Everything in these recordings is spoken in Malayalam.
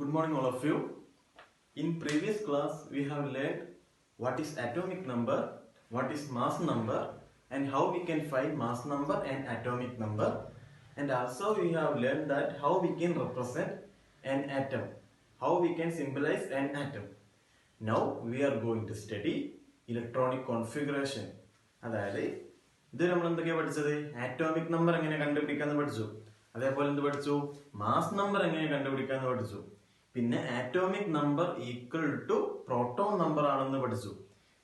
Good morning all of you. In previous class we have learned what is atomic number, what is mass number and how we can find mass number and atomic number, and also we have learned that how we can represent an atom, how we can symbolize an atom. Now we are going to study electronic configuration. അതായത് ഇത് നമ്മൾ എന്തൊക്കെയാ പഠിച്ചത്? ആറ്റോമിക് നമ്പർ എങ്ങനെ കണ്ടുപിടിക്കാന്ന് പഠിച്ചു. അതേപോലെ എന്ത് പഠിച്ചു? മാസ് നമ്പർ എങ്ങനെ കണ്ടുപിടിക്കാന്ന് പഠിച്ചു. പിന്നെ atomic number equal to proton number ആണെന്ന് പഠിച്ചു.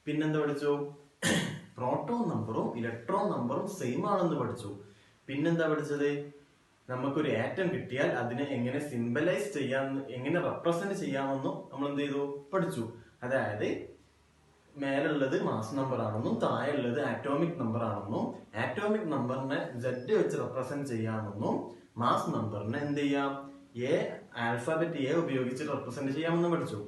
പിന്നെന്ത് പഠിച്ചു? പ്രോട്ടോൺ നമ്പറും ഇലക്ട്രോൺ നമ്പറും സെയിം ആണെന്ന് പഠിച്ചു. പിന്നെന്താ പഠിച്ചത്? നമുക്കൊരു ആറ്റം കിട്ടിയാൽ അതിനെ എങ്ങനെ സിംബലൈസ് ചെയ്യാമെന്ന്, എങ്ങനെ റെപ്രസെന്റ് ചെയ്യാമെന്നും നമ്മൾ എന്ത് ചെയ്തു? പഠിച്ചു. അതായത് മേലുള്ളത് മാസ് നമ്പർ ആണെന്നും താഴെയുള്ളത് ആറ്റോമിക് നമ്പർ ആണെന്നും ആറ്റോമിക് നമ്പറിനെ Z വെച്ച് റെപ്രസെന്റ് ചെയ്യാമെന്നും മാസ് നമ്പറിനെ എന്ത് ചെയ്യാം? ആൽഫാബറ്റ് എ ഉപയോഗിച്ച് റെപ്രസെന്റ് ചെയ്യാമെന്നും പഠിച്ചു.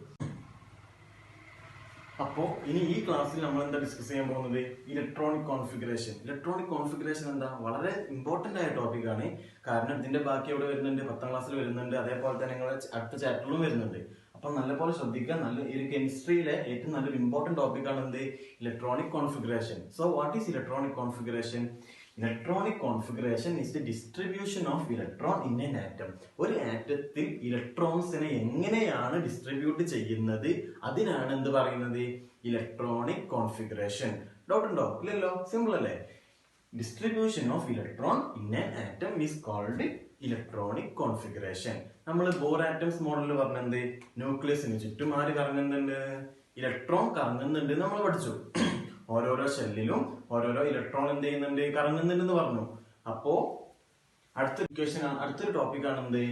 അപ്പോ ഇനി ഈ ക്ലാസ്സിൽ നമ്മൾ എന്താ ഡിസ്കസ് ചെയ്യാൻ പോകുന്നത്? Electronic configuration. ഇലക്ട്രോണിക് കോൺഫിഗറേഷൻ എന്താ? വളരെ ഇമ്പോർട്ടന്റ് ആയ ടോപ്പിക് ആണ്. കാരണം ഇതിന്റെ ബാക്കി അവിടെ വരുന്നുണ്ട്, 10ാം ക്ലാസ്സിൽ വരുന്നുണ്ട്, അതേപോലെ തന്നെ നിങ്ങൾ അടുത്ത ചാപ്റ്ററിലും വരുന്നുണ്ട്. അപ്പൊ നല്ലപോലെ ശ്രദ്ധിക്കുക. ഈ കെമിസ്ട്രിയിലെ ഏറ്റവും നല്ലൊരു ഇമ്പോർട്ടന്റ് ടോപ്പിക് ആണ് എന്ത്? Electronic configuration. So what is electronic configuration? Electronic configuration is the distribution of electron in an atom. ഒരു ആറ്റത്തിൽ ഇലക്ട്രോൺസിനെ എങ്ങനെയാണ് ഡിസ്ട്രിബ്യൂട്ട് ചെയ്യുന്നത്, അതിനാണ് എന്ത് പറയുന്നത്? Electronic configuration. ഡൗട്ട് ഉണ്ടോ? ഇല്ലല്ലോ, സിമ്പിൾ അല്ലേ? Distribution of electron in an atom is called electronic configuration. നമ്മൾ ബോർ ആറ്റംസ് മോഡലിൽ പറഞ്ഞത് ന്യൂക്ലിയസിന് ചുറ്റും ആര് കറങ്ങുന്നുണ്ട്? ഇലക്ട്രോൺ കറങ്ങുന്നുണ്ട് നമ്മൾ പഠിച്ചു. ഓരോരോ ഷെല്ലിലും ഓരോരോ ഇലക്ട്രോൺ എന്ത് ചെയ്യുന്നുണ്ട്? കറങ്ങുന്നുണ്ടെന്ന് പറഞ്ഞു. അപ്പോ അടുത്തൊരു ടോപ്പിക് ആണ് എന്ത്?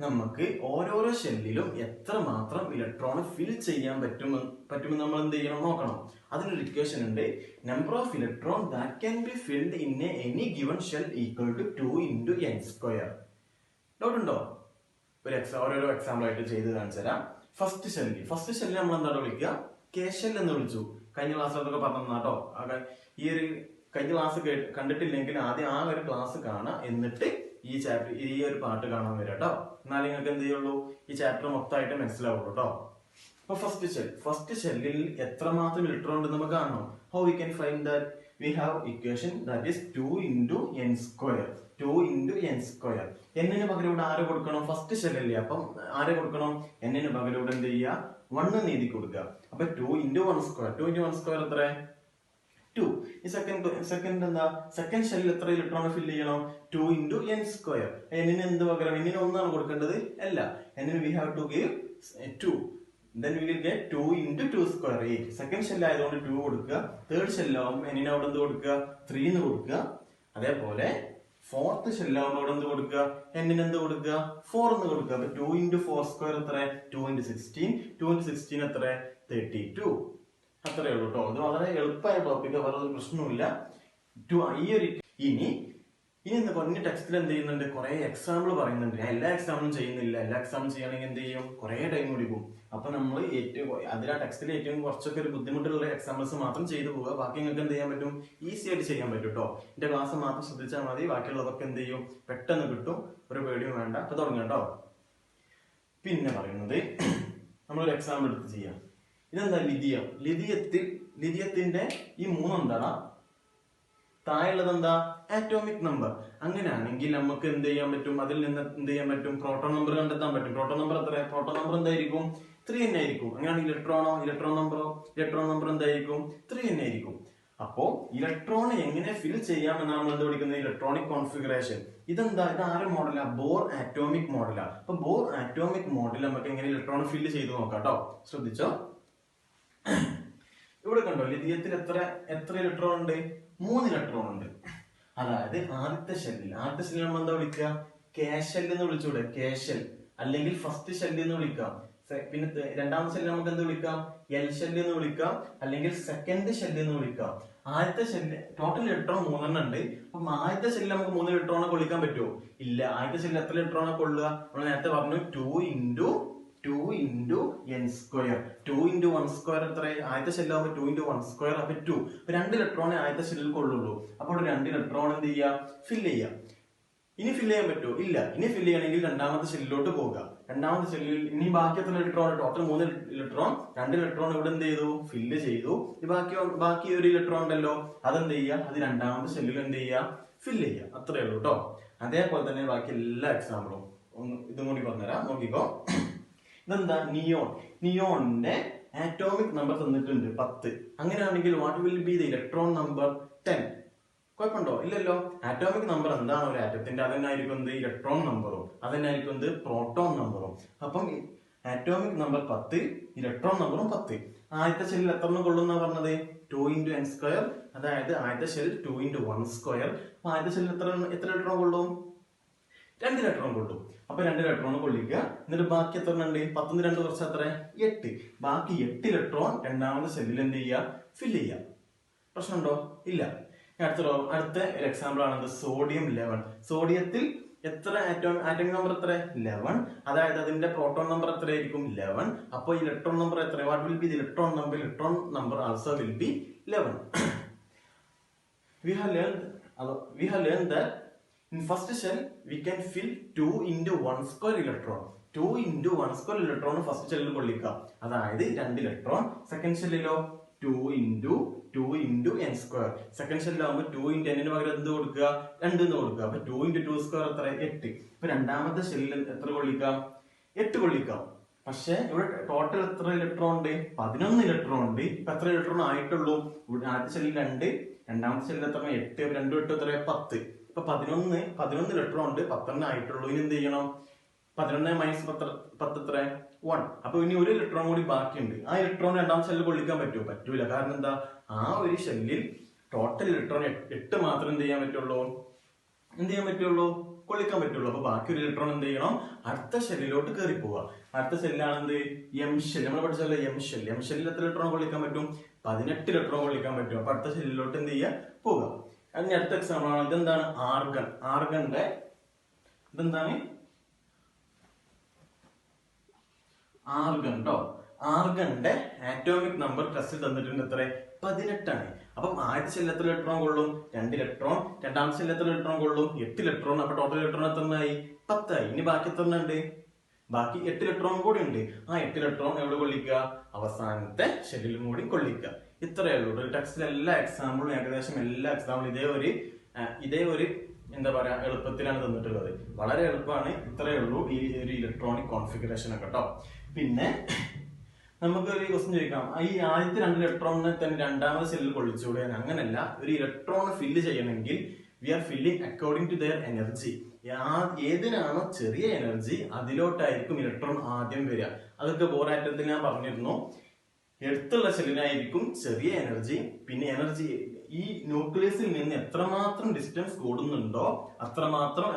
നമുക്ക് ഓരോരോ ഷെല്ലിലും എത്ര മാത്രം ഇലക്ട്രോൺ ഫിൽ ചെയ്യാൻ പറ്റുമെന്ന് നമ്മൾ എന്ത് ചെയ്യണം? നോക്കണം. അതിനൊരു ഇക്വേഷൻ ഉണ്ട്. Number of electron that can be filled in any given shell equal to 2 into n². Doubt ഉണ്ടോ? ഓരോരോ എക്സാമ്പിൾ ആയിട്ട് ചെയ്ത് കാണിച്ചു തരാം. ഫസ്റ്റ് ഷെല്ല് നമ്മൾ എന്താണ് വിളിക്കുക? കെ ഷെൽ എന്ന് വിളിച്ചു. കഴിഞ്ഞ ക്ലാസ്സിലൊക്കെ പറഞ്ഞാട്ടോ. ഈ ഒരു കഴിഞ്ഞ ക്ലാസ് കണ്ടിട്ടില്ലെങ്കിൽ ആദ്യം ആ ഒരു ക്ലാസ് കാണാം, എന്നിട്ട് ഈ ഒരു പാട്ട് കാണാൻ വരാം കേട്ടോ. എന്നാലും നിങ്ങൾക്ക് എന്ത് ചെയ്യുള്ളൂ? ഈ ചാപ്റ്റർ മൊത്തമായിട്ട് മനസ്സിലാവുള്ളൂ കേട്ടോ. അപ്പൊ ഫസ്റ്റ് ഷെല്ലിൽ എത്രമാത്രം ഇലക്ട്രോൺ ഉണ്ട് നമുക്ക് കാണണം. How we can find that? We have equation that is 2 into n². 2 into n². എന്നിന് പകരം ഇവിടെ ആരെ കൊടുക്കണം? ഫസ്റ്റ് ഷെല്ലല്ലേ, അപ്പം ആരെ കൊടുക്കണം? എന്നിന് പകരം ഇവിടെ എന്ത് ചെയ്യുക? 1 നീതി കൊടുക്കുക. അപ്പൊ 2 into 1². 2 into 1² എത്ര? 2. ഈ സെക്കൻഡ് എന്താ? സെക്കൻഡ് ഷെല്ലിൽ എത്ര ഇലക്ട്രോൺ ഫിൽ ചെയ്യണം? 2 into n². എന്നിന് എന്ത് പകരം? എന്നിന് 1 ആണ് കൊടുക്കേണ്ടത്? അല്ല, എന്നിന് we have to give 2. Then we will get 2 into 2², 8. Second shell ആയതുകൊണ്ട് 2 കൊടുക്കുക. തേർഡ് ഷെല്ലാവുമ്പോൾ എന്നിന് അവിടെ എന്ത് കൊടുക്കുക? 3 എന്ന് കൊടുക്കുക. അതേപോലെ ഫോർത്ത് ഷെല്ലാവുമ്പോൾ അവിടെ എന്ത് കൊടുക്കുക? എന്നിന് എന്ത് കൊടുക്കുക? 4 എന്ന് കൊടുക്കുക. അപ്പൊ 2 into 4² എത്ര? 2 into 16. 2 into 16 എത്ര? 32. അത്രയേ ഉള്ളൂ കേട്ടോ. ഇത് വളരെ എളുപ്പമായ ടോപ്പിക്, വേറെ ഒരു പ്രശ്നമില്ല. ഇനി കുറഞ്ഞ ടെക്സ്റ്റിൽ എന്ത് ചെയ്യുന്നുണ്ട്? കുറെ എക്സാമ്പിൾ പറയുന്നുണ്ട്. ഞാൻ എല്ലാ എക്സാമ്പിളും ചെയ്യുന്നില്ല. എല്ലാ എക്സാമ്പിളും ചെയ്യണമെങ്കിൽ എന്ത് ചെയ്യും? കുറെ ടൈം പിടിക്കും. അപ്പൊ നമ്മൾ അതിൽ ആ ടെക്സ്റ്റിൽ ഏറ്റവും കുറച്ചൊക്കെ ഒരു ബുദ്ധിമുട്ടുള്ള എക്സാമ്പിൾസ് മാത്രം ചെയ്തു പോവുക. ബാക്കി നിങ്ങൾക്ക് എന്ത് ചെയ്യാൻ പറ്റും? ഈസി ആയിട്ട് ചെയ്യാൻ പറ്റും കേട്ടോ. എന്റെ ക്ലാസ് മാത്രം ശ്രദ്ധിച്ചാൽ മതി. ബാക്കിയുള്ളതൊക്കെ എന്ത് ചെയ്യും? പെട്ടെന്ന് കിട്ടും. ഒരു പേടിയും വേണ്ട. അപ്പൊ തുടങ്ങാം കേട്ടോ. പിന്നെ പറയുന്നത് നമ്മളൊരു എക്സാമ്പിൾ എടുത്ത് ചെയ്യാം. ഇതെന്താ? ലിഥിയം. ലിഥിയത്തിന്റെ ഈ 3 എന്താണ്? താഴെയുള്ളത് എന്താ? Atomic number. അങ്ങനെയാണെങ്കിൽ നമുക്ക് എന്ത് ചെയ്യാൻ പറ്റും? അതിൽ നിന്ന് എന്ത് ചെയ്യാൻ പറ്റും? പ്രോട്ടോൺ നമ്പർ കണ്ടെത്താൻ പറ്റും. പ്രോട്ടോൺ നമ്പർ എത്ര? പ്രോട്ടോൺ നമ്പർ എന്തായിരിക്കും? 3 തന്നെ ആയിരിക്കും. അങ്ങനെയാണെങ്കിൽ ഇലക്ട്രോൺ നമ്പർ എന്തായിരിക്കും? 3 തന്നെ ആയിരിക്കും. അപ്പോ ഇലക്ട്രോൺ എങ്ങനെ ഫിൽ ചെയ്യാമെന്നാണ് നമ്മൾ എന്ത് പഠിക്കുന്നത്? Electronic configuration. ഇതെന്താ? ഇത് ആര് മോഡലാ? Bore atomic മോഡലാ. അപ്പൊ ബോർ ആറ്റോമിക് മോഡൽ നമുക്ക് എങ്ങനെ ഇലക്ട്രോൺ ഫില്ല് ചെയ്ത് നോക്കാം കേട്ടോ. ശ്രദ്ധിച്ചോ. ഇവിടെ കണ്ടോ? ലിഥിയത്തിൽ എത്ര ഇലക്ട്രോൺ ഉണ്ട്? 3 ഇലക്ട്രോൺ ഉണ്ട്. അതായത് ആദ്യത്തെ ഷെല്ലിൽ നമ്മൾ എന്താ വിളിക്കുക? കെ ഷെൽ എന്ന് വിളിച്ചൂടെ? കെ ഷെൽ അല്ലെങ്കിൽ ഫസ്റ്റ് ഷെല്ല് എന്ന് വിളിക്കാം. പിന്നെ രണ്ടാമത്തെ ഷെല്ല് നമുക്ക് എന്ത് വിളിക്കാം? എൽ ഷെല്ല് എന്ന് വിളിക്കാം, അല്ലെങ്കിൽ സെക്കൻഡ് ഷെല്ല് എന്ന് വിളിക്കാം. ആദ്യത്തെ ഷെല്ല് ടോട്ടൽ ഇലക്ട്രോൺ 3 ഉണ്ട്. അപ്പം ആദ്യത്തെ ഷെല്ല് നമുക്ക് 3 ഇലക്ട്രോണെ കൊള്ളിക്കാൻ പറ്റുമോ? ഇല്ല. ആദ്യത്തെ ഷെല്ല് എത്ര ഇലക്ട്രോണെ കൊള്ളുക? നമ്മൾ നേരത്തെ പറഞ്ഞു 2 into n². 2 into 1² എത്ര? ആദ്യത്തെ ഷെല്ലാവുമ്പോൾ 2 into 1². അപ്പൊ 2. അപ്പൊ 2 ഇലക്ട്രോണെ ആദ്യത്തെ ഷെല്ലിൽ കൊള്ളുള്ളൂ. അപ്പോൾ 2 ഇലക്ട്രോൺ എന്ത് ചെയ്യുക? ഫില്ല് ചെയ്യുക. ഇനി ഫില്ല് ചെയ്യാൻ പറ്റുമോ? ഇല്ല. ഇനി ഫില്ല് ചെയ്യണമെങ്കിൽ രണ്ടാമത്തെ ഷെല്ലിലോട്ട് പോകുക. രണ്ടാമത്തെ ഷെല്ലിൽ ഇനി ബാക്കി എത്ര ഇലക്ട്രോൺ? Total 3 electron. 2 ഇലക്ട്രോൺ ഇവിടെ എന്ത് ചെയ്തു? ഫില്ല് ചെയ്തു. ബാക്കി ഒരു ഇലക്ട്രോൺ ഉണ്ടല്ലോ, അതെന്ത് ചെയ്യുക? അത് രണ്ടാമത്തെ ഷെല്ലിൽ എന്ത് ചെയ്യുക? ഫില്ല് ചെയ്യുക. അത്രേ ഉള്ളൂ കേട്ടോ. അതേപോലെ തന്നെ ബാക്കി എല്ലാ എക്സാമ്പിളും ഇതും കൂടി പറഞ്ഞുതരാം, നോക്കിക്കോ. ഇതെന്താ? നിയോണിന്റെ ആറ്റോമിക് നമ്പർ തന്നിട്ടുണ്ട് 10. അങ്ങനെയാണെങ്കിൽ what will B the electron number 10? കുഴപ്പമുണ്ടോ? ഇല്ലല്ലോ. ആറ്റോമിക് നമ്പർ എന്താണ് ഒരു ആറ്റത്തിന്റെ? അതെന്നായിരിക്കും എന്ത്? ഇലക്ട്രോൺ നമ്പറും. അതെന്നായിരിക്കും എന്ത്? പ്രോട്ടോൺ നമ്പറും. അപ്പം ആറ്റോമിക് നമ്പർ 10, ഇലക്ട്രോൺ നമ്പറും 10. ആദ്യത്തെ ഷെല്ലിൽ എത്ര എണ്ണം കൊള്ളുന്ന പറഞ്ഞത്? 2 × n². അതായത് ആദ്യത്തെ ഷെൽ 2 × 1². അപ്പൊ ആദ്യത്തെ ഷെല്ലിൽ എത്ര ഇലക്ട്രോൺ കൊള്ളും? 2 ഇലക്ട്രോൺ കൊള്ളും. അപ്പൊ 2 ഇലക്ട്രോൺ കൊള്ളിക്കുക. എന്നിട്ട് ബാക്കി എത്ര ഉണ്ട്? 10 2 കുറച്ച് എത്ര? 8. ബാക്കി 8 ഇലക്ട്രോൺ രണ്ടാമത്തെ ഷെല്ലിൽ എന്ത് ചെയ്യുക? ഫില്ല് ചെയ്യുക. പ്രശ്നമുണ്ടോ? ഇല്ല. അടുത്ത ഒരു എക്സാമ്പിൾ ആണത് സോഡിയം 11. സോഡിയത്തിൽ എത്ര ആറ്റോമിക് നമ്പർ എത്ര? 11. അതായത് അതിന്റെ പ്രോട്ടോൺ നമ്പർ എത്രയായിരിക്കും? 11. അപ്പോൾ ഇലക്ട്രോൺ നമ്പർ എത്ര? What will be the electron number? Electron number also will be 11. We have learned that in first shell we can fill 2 × 1² electron. 2 × 1² electron first ഷെല്ലിൽ കൊള്ളിക്കാം. അതായത് 2 ഇലക്ട്രോൺ. സെക്കൻഡ് ഷെല്ലിലോ 2 × 2 × n². സെക്കൻഡ് ഷെല്ലിലാവുമ്പോൾ 2 × n പകരം എന്ത് കൊടുക്കുക? 2 എന്ന് കൊടുക്കുക. അപ്പൊ 2 × 2² എത്ര? 8. ഇപ്പൊ രണ്ടാമത്തെ ഷെല്ലിൽ എത്ര കൊള്ളിക്കാം? 8 കൊള്ളിക്കാം. പക്ഷെ ഇവിടെ ടോട്ടൽ എത്ര ഇലക്ട്രോൺ ഉണ്ട്? 11 ഇലക്ട്രോൺ ഉണ്ട്. ഇപ്പൊ എത്ര ഇലക്ട്രോൺ ആയിട്ടുള്ളൂ? ആദ്യത്തെ ഷെല്ലിൽ 2, രണ്ടാമത്തെ ഷെല്ലിൽ എത്ര? 8. 2 8 എത്ര? 10. ഇപ്പൊ 11 ഇലക്ട്രോൺ ഉണ്ട്, 10 ആയിട്ടുള്ളൂ. ഇനി എന്ത് ചെയ്യണം? 11 - 10 എത്ര? 1. അപ്പൊ ഇനി ഒരു ഇലക്ട്രോൺ കൂടി ബാക്കിയുണ്ട്. ആ ഇലക്ട്രോൺ രണ്ടാമത്തെ ഷെല്ലിൽ കൊള്ളിക്കാൻ പറ്റുമോ? പറ്റൂല. കാരണം എന്താ? ആ ഒരു ഷെല്ലിൽ ടോട്ടൽ ഇലക്ട്രോൺ 8 മാത്രം എന്ത് ചെയ്യാൻ പറ്റുള്ളൂ? കൊള്ളിക്കാൻ പറ്റുള്ളൂ. അപ്പൊ ബാക്കി ഒരു ഇലക്ട്രോൺ എന്ത് ചെയ്യണം? അടുത്ത ഷെല്ലിലോട്ട് കയറി പോവുക. അടുത്ത ഷെല്ലാണ് എന്ത്? M shell. നമ്മൾ പഠിച്ചല്ലോ എം ഷെൽ. എം ഷെല്ലിൽ എത്ര ഇലക്ട്രോൺ കൊള്ളിക്കാൻ പറ്റും? 18 ഇലക്ട്രോൺ കൊള്ളിക്കാൻ പറ്റും. അപ്പൊ അടുത്ത ഷെല്ലിലോട്ട് എന്ത് ചെയ്യുക? പോവുക. അതിന് അടുത്ത എക്സാമ്പിൾ ആണ് ഇതെന്താണ്? ആർഗൺ. ആർഗന്റെ ഇതെന്താണ്? ആർഗൺ ട്ടോ. ആർഗന്റെ ആറ്റോമിക് നമ്പർ ടെസ്റ്റ് തന്നിട്ടുണ്ട് എത്ര? 18 ആണ്. അപ്പം ആദ്യത്തെ ഷെല്ലിൽ എത്ര ഇലക്ട്രോൺ കൊള്ളും? 2 ഇലക്ട്രോൺ. രണ്ടാമത്തെ ഷെല്ലിൽ എത്ര ഇലക്ട്രോൺ കൊള്ളും? 8 ഇലക്ട്രോൺ. അപ്പൊ ടോട്ടൽ ഇലക്ട്രോൺ എത്രയായി? 10 ആയി. ഇനി ബാക്കി എത്ര ഉണ്ട്? ബാക്കി 8 ഇലക്ട്രോൺ കൂടി ഉണ്ട്. ആ 8 ഇലക്ട്രോൺ എവിടെ കൊള്ളിക്കുക? അവസാനത്തെ ഷെല്ലിലും കൂടി കൊള്ളിക്കുക. ഇത്രയേ ഉള്ളൂ. ഒരു ടെക്സ്റ്റിലെ എല്ലാ എക്സാമ്പിളും ഏകദേശം എല്ലാ എക്സാമ്പിളും ഇതേ ഒരു എന്താ പറയാ എളുപ്പത്തിലാണ് തന്നിട്ടുള്ളത്. വളരെ എളുപ്പമാണ്. ഇത്രയേ ഉള്ളൂ ഈ ഒരു ഇലക്ട്രോണിക് കോൺഫിഗറേഷൻ ഒക്കെ കേട്ടോ. പിന്നെ നമുക്ക് ഒരു ക്വസ്റ്റ്യൻ ചോദിക്കാം, ഈ ആദ്യത്തെ 2 ഇലക്ട്രോണിനെ തന്നെ രണ്ടാമത്തെ ഷെല്ലിൽ കൊള്ളിച്ചുകൂടെ? അങ്ങനല്ല. ഒരു ഇലക്ട്രോൺ ഫില്ല് ചെയ്യണമെങ്കിൽ we are filling according to their energy. ഏതിനാണോ ചെറിയ എനർജി അതിലോട്ടായിരിക്കും ഇലക്ട്രോൺ ആദ്യം വരിക. അതൊക്കെ ബോർ ആറ്റത്തിൽ ഞാൻ പറഞ്ഞിരുന്നു. എടുത്തുള്ള ഷെല്ലിനായിരിക്കും ചെറിയ എനർജി. പിന്നെ എനർജി ഈ ന്യൂക്ലിയസിൽ നിന്ന് എത്രമാത്രം ഡിസ്റ്റൻസ് കൂടുന്നുണ്ടോ അത്രമാത്രം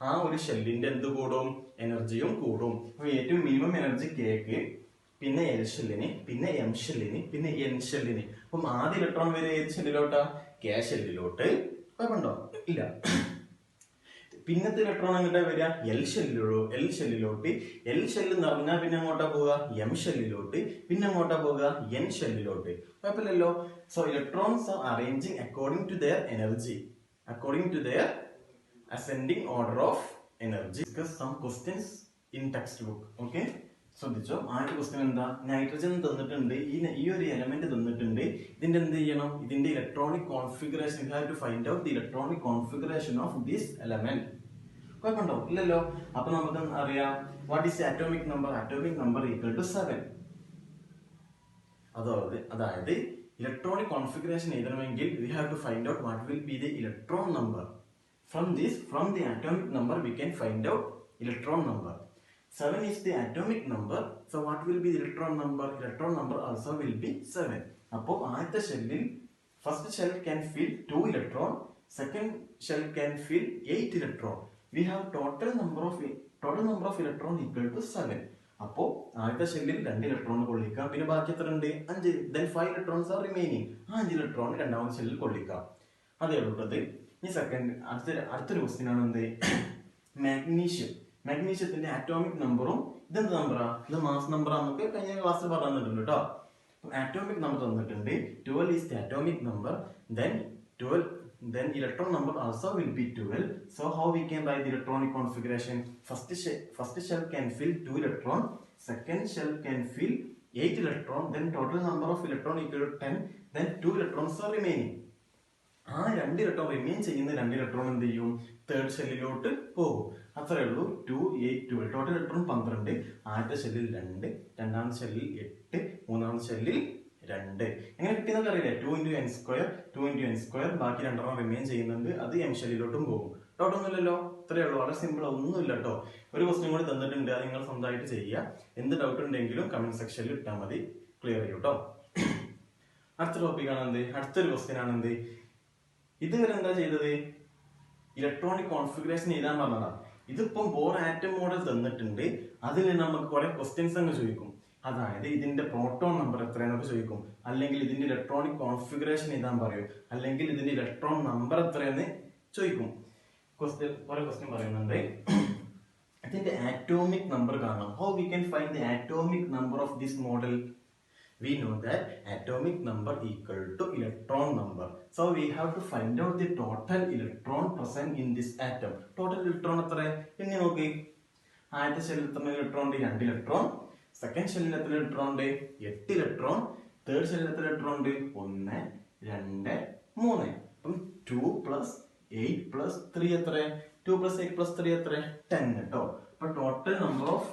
ആ ഒരു ഷെല്ലിന്റെ എന്ത് കൂടും? എനർജിയും കൂടും. അപ്പൊ ഏറ്റവും മിനിമം എനർജി കേക്ക്, പിന്നെ എൽ ഷെല്ലിന്, പിന്നെ എം ഷെല്ലിന്, പിന്നെ എൻ ഷെല്ലിന്. അപ്പം ആദ്യ ഇലക്ട്രോൺ വരെ ഏത് ഷെല്ലിലോട്ടാ? കെ ഷെല്ലിലോട്ട്. കുഴപ്പമുണ്ടോ? ഇല്ല. പിന്നത്തെ ഇലക്ട്രോൺ എങ്ങോട്ടാ വരിക? എൽ ഷെല്ലിലോട്ട്. എൽ ഷെല്ല് എന്ന് പറഞ്ഞാൽ പിന്നെ അങ്ങോട്ടാ പോവുക? എം ഷെല്ലിലോട്ട്. പിന്നെ അങ്ങോട്ടാ പോവുക? എൻ ഷെല്ലിലോട്ട്. കുഴപ്പമില്ലല്ലോ. So electrons are arranging according to their energy, according to their ascending order of energy. Discuss some questions in text book. Okay, ശ്രദ്ധിച്ചോ. ആദ്യ ക്വസ്റ്റ്യൻ എന്താ? നൈട്രജൻ തന്നിട്ടുണ്ട്. ഈ ഒരു എലമെന്റ് തന്നിട്ടുണ്ട്. ഇതിന്റെ എന്ത് ചെയ്യണം? ഇതിന്റെ electronic configuration. You have to find out the electronic configuration of this element. കുഴപ്പമുണ്ടോ? ഇല്ലല്ലോ. അപ്പൊ നമുക്ക് അറിയാം what is atomic number? Atomic number equal to 7. അതായത് ഇലക്ട്രോണിക് കോൺഫിഗറേഷൻ എഴുതണമെങ്കിൽ we have to find out what will be the electron number. From the atomic number we can find out electron number. 7 is the atomic number. So what will be the electron number? Electron number also will be 7. അപ്പോൾ ആദ്യത്തെ ഷെല്ലിൽ first shell can fill 2 electron, second shell can fill 8 electron. We have total number of electron equal to 7. അപ്പോൾ ആദ്യത്തെ ഷെല്ലിൽ 2 ഇലക്ട്രോൺ കൊള്ളിക്കാം. പിന്നെ ബാക്കി എത്ര ഉണ്ട്? 5. Then 5 electrons are remaining. ആ 5 ഇലക്ട്രോൺ രണ്ടാമത്തെ ഷെല്ലിൽ കൊള്ളിക്കാം. അതേ ഉള്ളത്. ഈ അടുത്തൊരു ക്വസ്റ്റ്യൻ ആണ് എന്ത്? മാഗ്നീഷ്യത്തിന്റെ ആറ്റോമിക് നമ്പറും ഇതെന്ത് നമ്പറാ? ഇത് മാസ് നമ്പറാ. നമുക്ക് കഴിഞ്ഞ ക്ലാസ്സിൽ പറഞ്ഞിട്ടുണ്ട് കേട്ടോ. ആറ്റോമിക് നമ്പർ തന്നിട്ടുണ്ട്. 12 is the atomic number. Then then electron number also will be 12. So how we can write the electronic configuration? First shell can fill 2 electron, second shell can fill 8 electron, then total number of electron equal to 10, then 2 electrons are remaining. ആ 2 ഇലക്ട്രോൺ റിമെയിൻ ചെയ്യുന്ന 2 ഇലക്ട്രോൺ എന്ത് ചെയ്യും? തേർഡ് ഷെല്ലിലോട്ട് പോകും. അത്രയേ ഉള്ളൂ. 2, 8, 12. Total electron 12. ആദ്യത്തെ ഷെല്ലിൽ 2, രണ്ടാമത്തെ ഷെല്ലിൽ 8, മൂന്നാമത്തെ ഷെല്ലിൽ 2. എങ്ങനെ കിട്ടിയെന്നൊക്കെ അറിയില്ലേ? 2 × n², 2 × n², ബാക്കി 2 റിമെയിൻ ചെയ്യുന്നുണ്ട്. അത് എം ഷെല്ലിലോട്ടും പോകും. ഡൗട്ട് ഒന്നുമില്ലല്ലോ? ഇത്രയേ ഉള്ളൂ. വളരെ സിമ്പിൾ. ഒന്നുമില്ല കേട്ടോ. ഒരു ക്വസ്റ്റ്യൻ കൂടി തന്നിട്ടുണ്ട്. അത് നിങ്ങൾ സ്വന്തമായിട്ട് ചെയ്യുക. എന്ത് ഡൗട്ട് ഉണ്ടെങ്കിലും കമന്റ് സെക്ഷനിൽ ഇട്ടാൽ മതി. ക്ലിയർ ചെയ്യും കേട്ടോ. അടുത്ത ടോപ്പിക് ആണ് എന്ത്? അടുത്തൊരു ക്വസ്റ്റ്യൻ ആണ് എന്ത്? ഇതുവരെ എന്താ ചെയ്തത്? ഇലക്ട്രോണിക് കോൺഫിഗറേഷൻ എഴുതാൻ പറഞ്ഞതാ. ഇതിപ്പം ബോർ ആറ്റം മോഡൽ തന്നിട്ടുണ്ട്. അതിൽ നമുക്ക് കുറെ ക്വസ്റ്റ്യൻസ് അങ്ങ് ചോദിക്കും. അതായത് ഇതിന്റെ പ്രോട്ടോൺ നമ്പർ എത്രയാണെന്നൊക്കെ ചോദിക്കും, അല്ലെങ്കിൽ ഇതിന്റെ ഇലക്ട്രോണിക് കോൺഫിഗറേഷൻ എഴുതാൻ പറയും, അല്ലെങ്കിൽ ഇതിന്റെ ഇലക്ട്രോൺ നമ്പർ എത്രയെന്ന് ചോദിക്കും. കുറെ ക്വസ്റ്റ്യൻ പറയുന്നുണ്ട്. ഇതിന്റെ ആറ്റോമിക് നമ്പർ കാണാം. How we can find the atomic number of this model? We know that atomic number equal to electron number. So we have to find out the total electron present in this atom. Total electron എത്ര? ഇനി നോക്കി. ആദ്യത്തെ ഷെല്ലിൽ എത്ര ഇലക്ട്രോൺ ഉണ്ട്? 2 ഇലക്ട്രോൺ. സെക്കൻഡ് ഷെല്ലിൽ എത്ര ഇലക്ട്രോൺ ഉണ്ട്? 8 ഇലക്ട്രോൺ. തേർഡ് ഷെല്ലിൽ എത്ര ഇലക്ട്രോൺ ഉണ്ട്? 1, 2, 3. അപ്പം 2 + 8 + 3 എത്ര? 2 + 8 + 3 എത്ര? 10 കേട്ടോ. അപ്പൊ total number of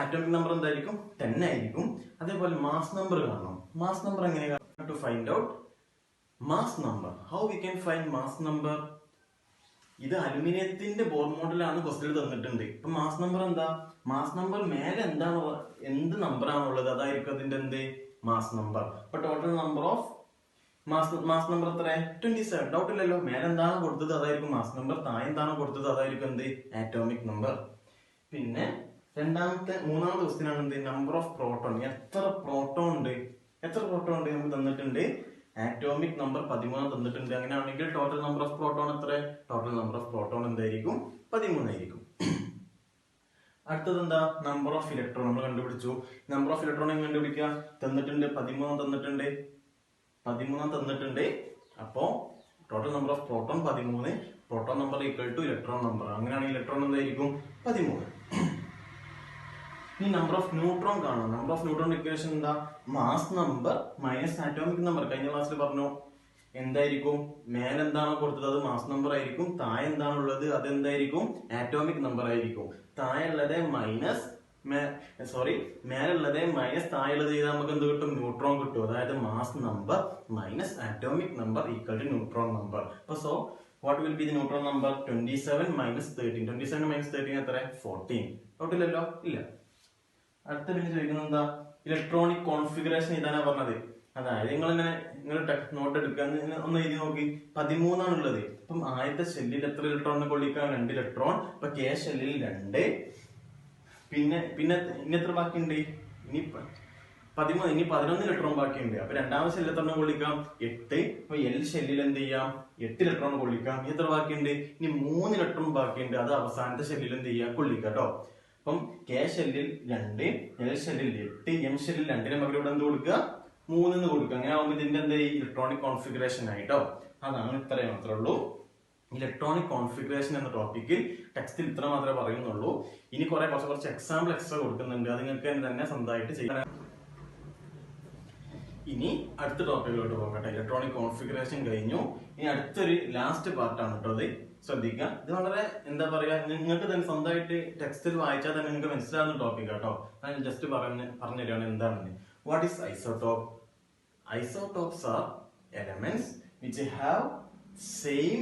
atomic number എന്തായിരിക്കും? 10 ആയിരിക്കും. അതേപോലെ മാസ് നമ്പർ കാണണം. മാസ് നമ്പർ എങ്ങനെയാണ് to find out mass number? How we can find mass number? ഇത് അലുമിനിയത്തിന്റെ ബോർ മോഡലാണ് ക്വസ്റ്റ്യൻ തന്നിട്ടുണ്ട്. ഇപ്പൊ മാസ് നമ്പർ എന്താ? മാസ് നമ്പർ മേലെ എന്താണ്, എന്ത് നമ്പർ ആണുള്ളത് അതായിരിക്കും അതിന്റെ എന്ത്? Mass number. അപ്പൊ total number of mass number എത്ര? 27. ഡൗട്ട് ഇല്ലല്ലോ? മേലെ എന്താണ് കൊടുത്തത് അതായിരിക്കും മാസ് നമ്പർ, താഴെ എന്താണ് കൊടുത്തത് അതായിരിക്കും എന്ത്? Atomic number. പിന്നെ മൂന്നാമത്തെ ക്വസ്റ്റ്യൻ ആണ് എന്ത്? Number of proton. എത്ര പ്രോട്ടോൺ ഉണ്ട്? എത്ര പ്രോട്ടോൺ ഉണ്ട് നമുക്ക് തന്നിട്ടുണ്ട്. ആറ്റോമിക് നമ്പർ 13 തന്നിട്ടുണ്ട്. അങ്ങനെയാണെങ്കിൽ ടോട്ടൽ നമ്പർ ഓഫ് പ്രോട്ടോൺ എത്ര? ടോട്ടൽ നമ്പർ ഓഫ് പ്രോട്ടോൺ എന്തായിരിക്കും? 13 ആയിരിക്കും. അടുത്തത് എന്താ? നമ്പർ ഓഫ് ഇലക്ട്രോൺ നമ്മൾ കണ്ടുപിടിച്ചു. നമ്പർ ഓഫ് ഇലക്ട്രോൺ എങ്ങനെ കണ്ടുപിടിക്കുക? തന്നിട്ടുണ്ട് 13 തന്നിട്ടുണ്ട്. അപ്പോ total number of proton 13. Proton number equal to electron number. അങ്ങനെയാണെങ്കിൽ ഇലക്ട്രോൺ എന്തായിരിക്കും? 13. ഇനി നമ്പർ ഓഫ് ന്യൂട്രോൺ കാണാം. നമ്പർ ഓഫ് ന്യൂട്രോൺ ഇക്വേഷൻ എന്താ? Mass number minus atomic number. കഴിഞ്ഞ ക്ലാസ്സിൽ പറഞ്ഞു എന്തായിരിക്കും? മേലെ എന്താണോ കൊടുത്തത് അത് മാസ് നമ്പർ ആയിരിക്കും. താഴെ എന്താണുള്ളത് അതെന്തായിരിക്കും? ആറ്റോമിക് നമ്പർ ആയിരിക്കും. താഴെയുള്ളത് മേലുള്ളത് മൈനസ് താഴെയുള്ളത് ചെയ്താൽ നമുക്ക് എന്ത് കിട്ടും? ന്യൂട്രോൺ കിട്ടും. അതായത് mass number minus atomic number equal to neutron number. അപ്പൊ so what will be the neutron number? 27 - 13. 27 - 13 എത്ര? 14. ഡൗട്ടില്ലല്ലോ? ഇല്ല. അടുത്ത പിന്നെ ചോദിക്കുന്നത് എന്താ? ഇലക്ട്രോണിക് കോൺഫിഗറേഷൻ ഇതാണ് പറഞ്ഞത്. അതായത് നിങ്ങൾ നോട്ട് എടുക്കുക, ഒന്ന് എഴുതി നോക്കി. 13 ആണുള്ളത്. അപ്പം ആദ്യത്തെ ഷെല്ലിൽ എത്ര ഇലക്ട്രോണിനെ കൊള്ളിക്കാം? 2 ഇലക്ട്രോൺ. അപ്പൊ കെ ഷെല്ലിൽ 2. പിന്നെ ഇനി എത്ര ബാക്കിയുണ്ട്? ഇനി 13. ഇനി 11 ഇലക്ട്രോൺ ബാക്കിയുണ്ട്. അപ്പൊ രണ്ടാമത്തെ ഷെല്ലിൽ എത്ര കൊള്ളിക്കാം? 8. അപ്പൊ എൽ ഷെല്ലിൽ എന്ത് ചെയ്യാം? 8 ഇലക്ട്രോൺ കൊള്ളിക്കാം. ഇനി എത്ര ബാക്കിയുണ്ട്? ഇനി 3 ഇലക്ട്രോൺ ബാക്കിയുണ്ട്. അത് അവസാനത്തെ ഷെല്ലിൽ എന്ത് ചെയ്യാം? കൊള്ളിക്കാം കേട്ടോ. അപ്പം കെ ഷെല്ലിൽ 2, എൽ ഷെല്ലിൽ 8, എം ഷെല്ലിൽ 2 പകരം ഇവിടെ എന്ത് കൊടുക്കുക? 3 കൊടുക്കുക. അങ്ങനെ ആവുമ്പോൾ ഇതിന്റെ എന്താ? ഇലക്ട്രോണിക് കോൺഫിഗറേഷൻ ആയിട്ടോ. അതാണ്. ഇത്രയും മാത്രമേ ഉള്ളൂ ഇലക്ട്രോണിക് കോൺഫിഗറേഷൻ എന്ന ടോപ്പിക്കിൽ. ടെക്സ്റ്റിൽ ഇത്ര മാത്രമേ പറയുന്നുള്ളൂ. ഇനി കുറച്ച് എക്സാമ്പിൾ എക്സ്ട്രാ കൊടുക്കുന്നുണ്ട്. അത് നിങ്ങൾക്ക് തന്നെ സ്വന്തമായിട്ട് ചെയ്യാൻ. ഇനി അടുത്ത ടോപ്പിക്കിലോട്ട് പോകട്ടെ. ഇലക്ട്രോണിക് കോൺഫിഗറേഷൻ കഴിഞ്ഞു. ഇനി അടുത്തൊരു ലാസ്റ്റ് പാർട്ടാണ് കേട്ടോ. അത് ശ്രദ്ധിക്കുക. ഇത് വളരെ എന്താ പറയാ, നിങ്ങൾക്ക് തന്നെ സ്വന്തമായിട്ട് ടെക്സ്റ്റിൽ വായിച്ചാൽ തന്നെ നിങ്ങൾക്ക് മനസ്സിലാവുന്ന ടോപ്പിക് കേട്ടോ. ഞാൻ ജസ്റ്റ് പറഞ്ഞുതരാണ് എന്താണെന്ന്. What is isotope? Isotopes are elements which have same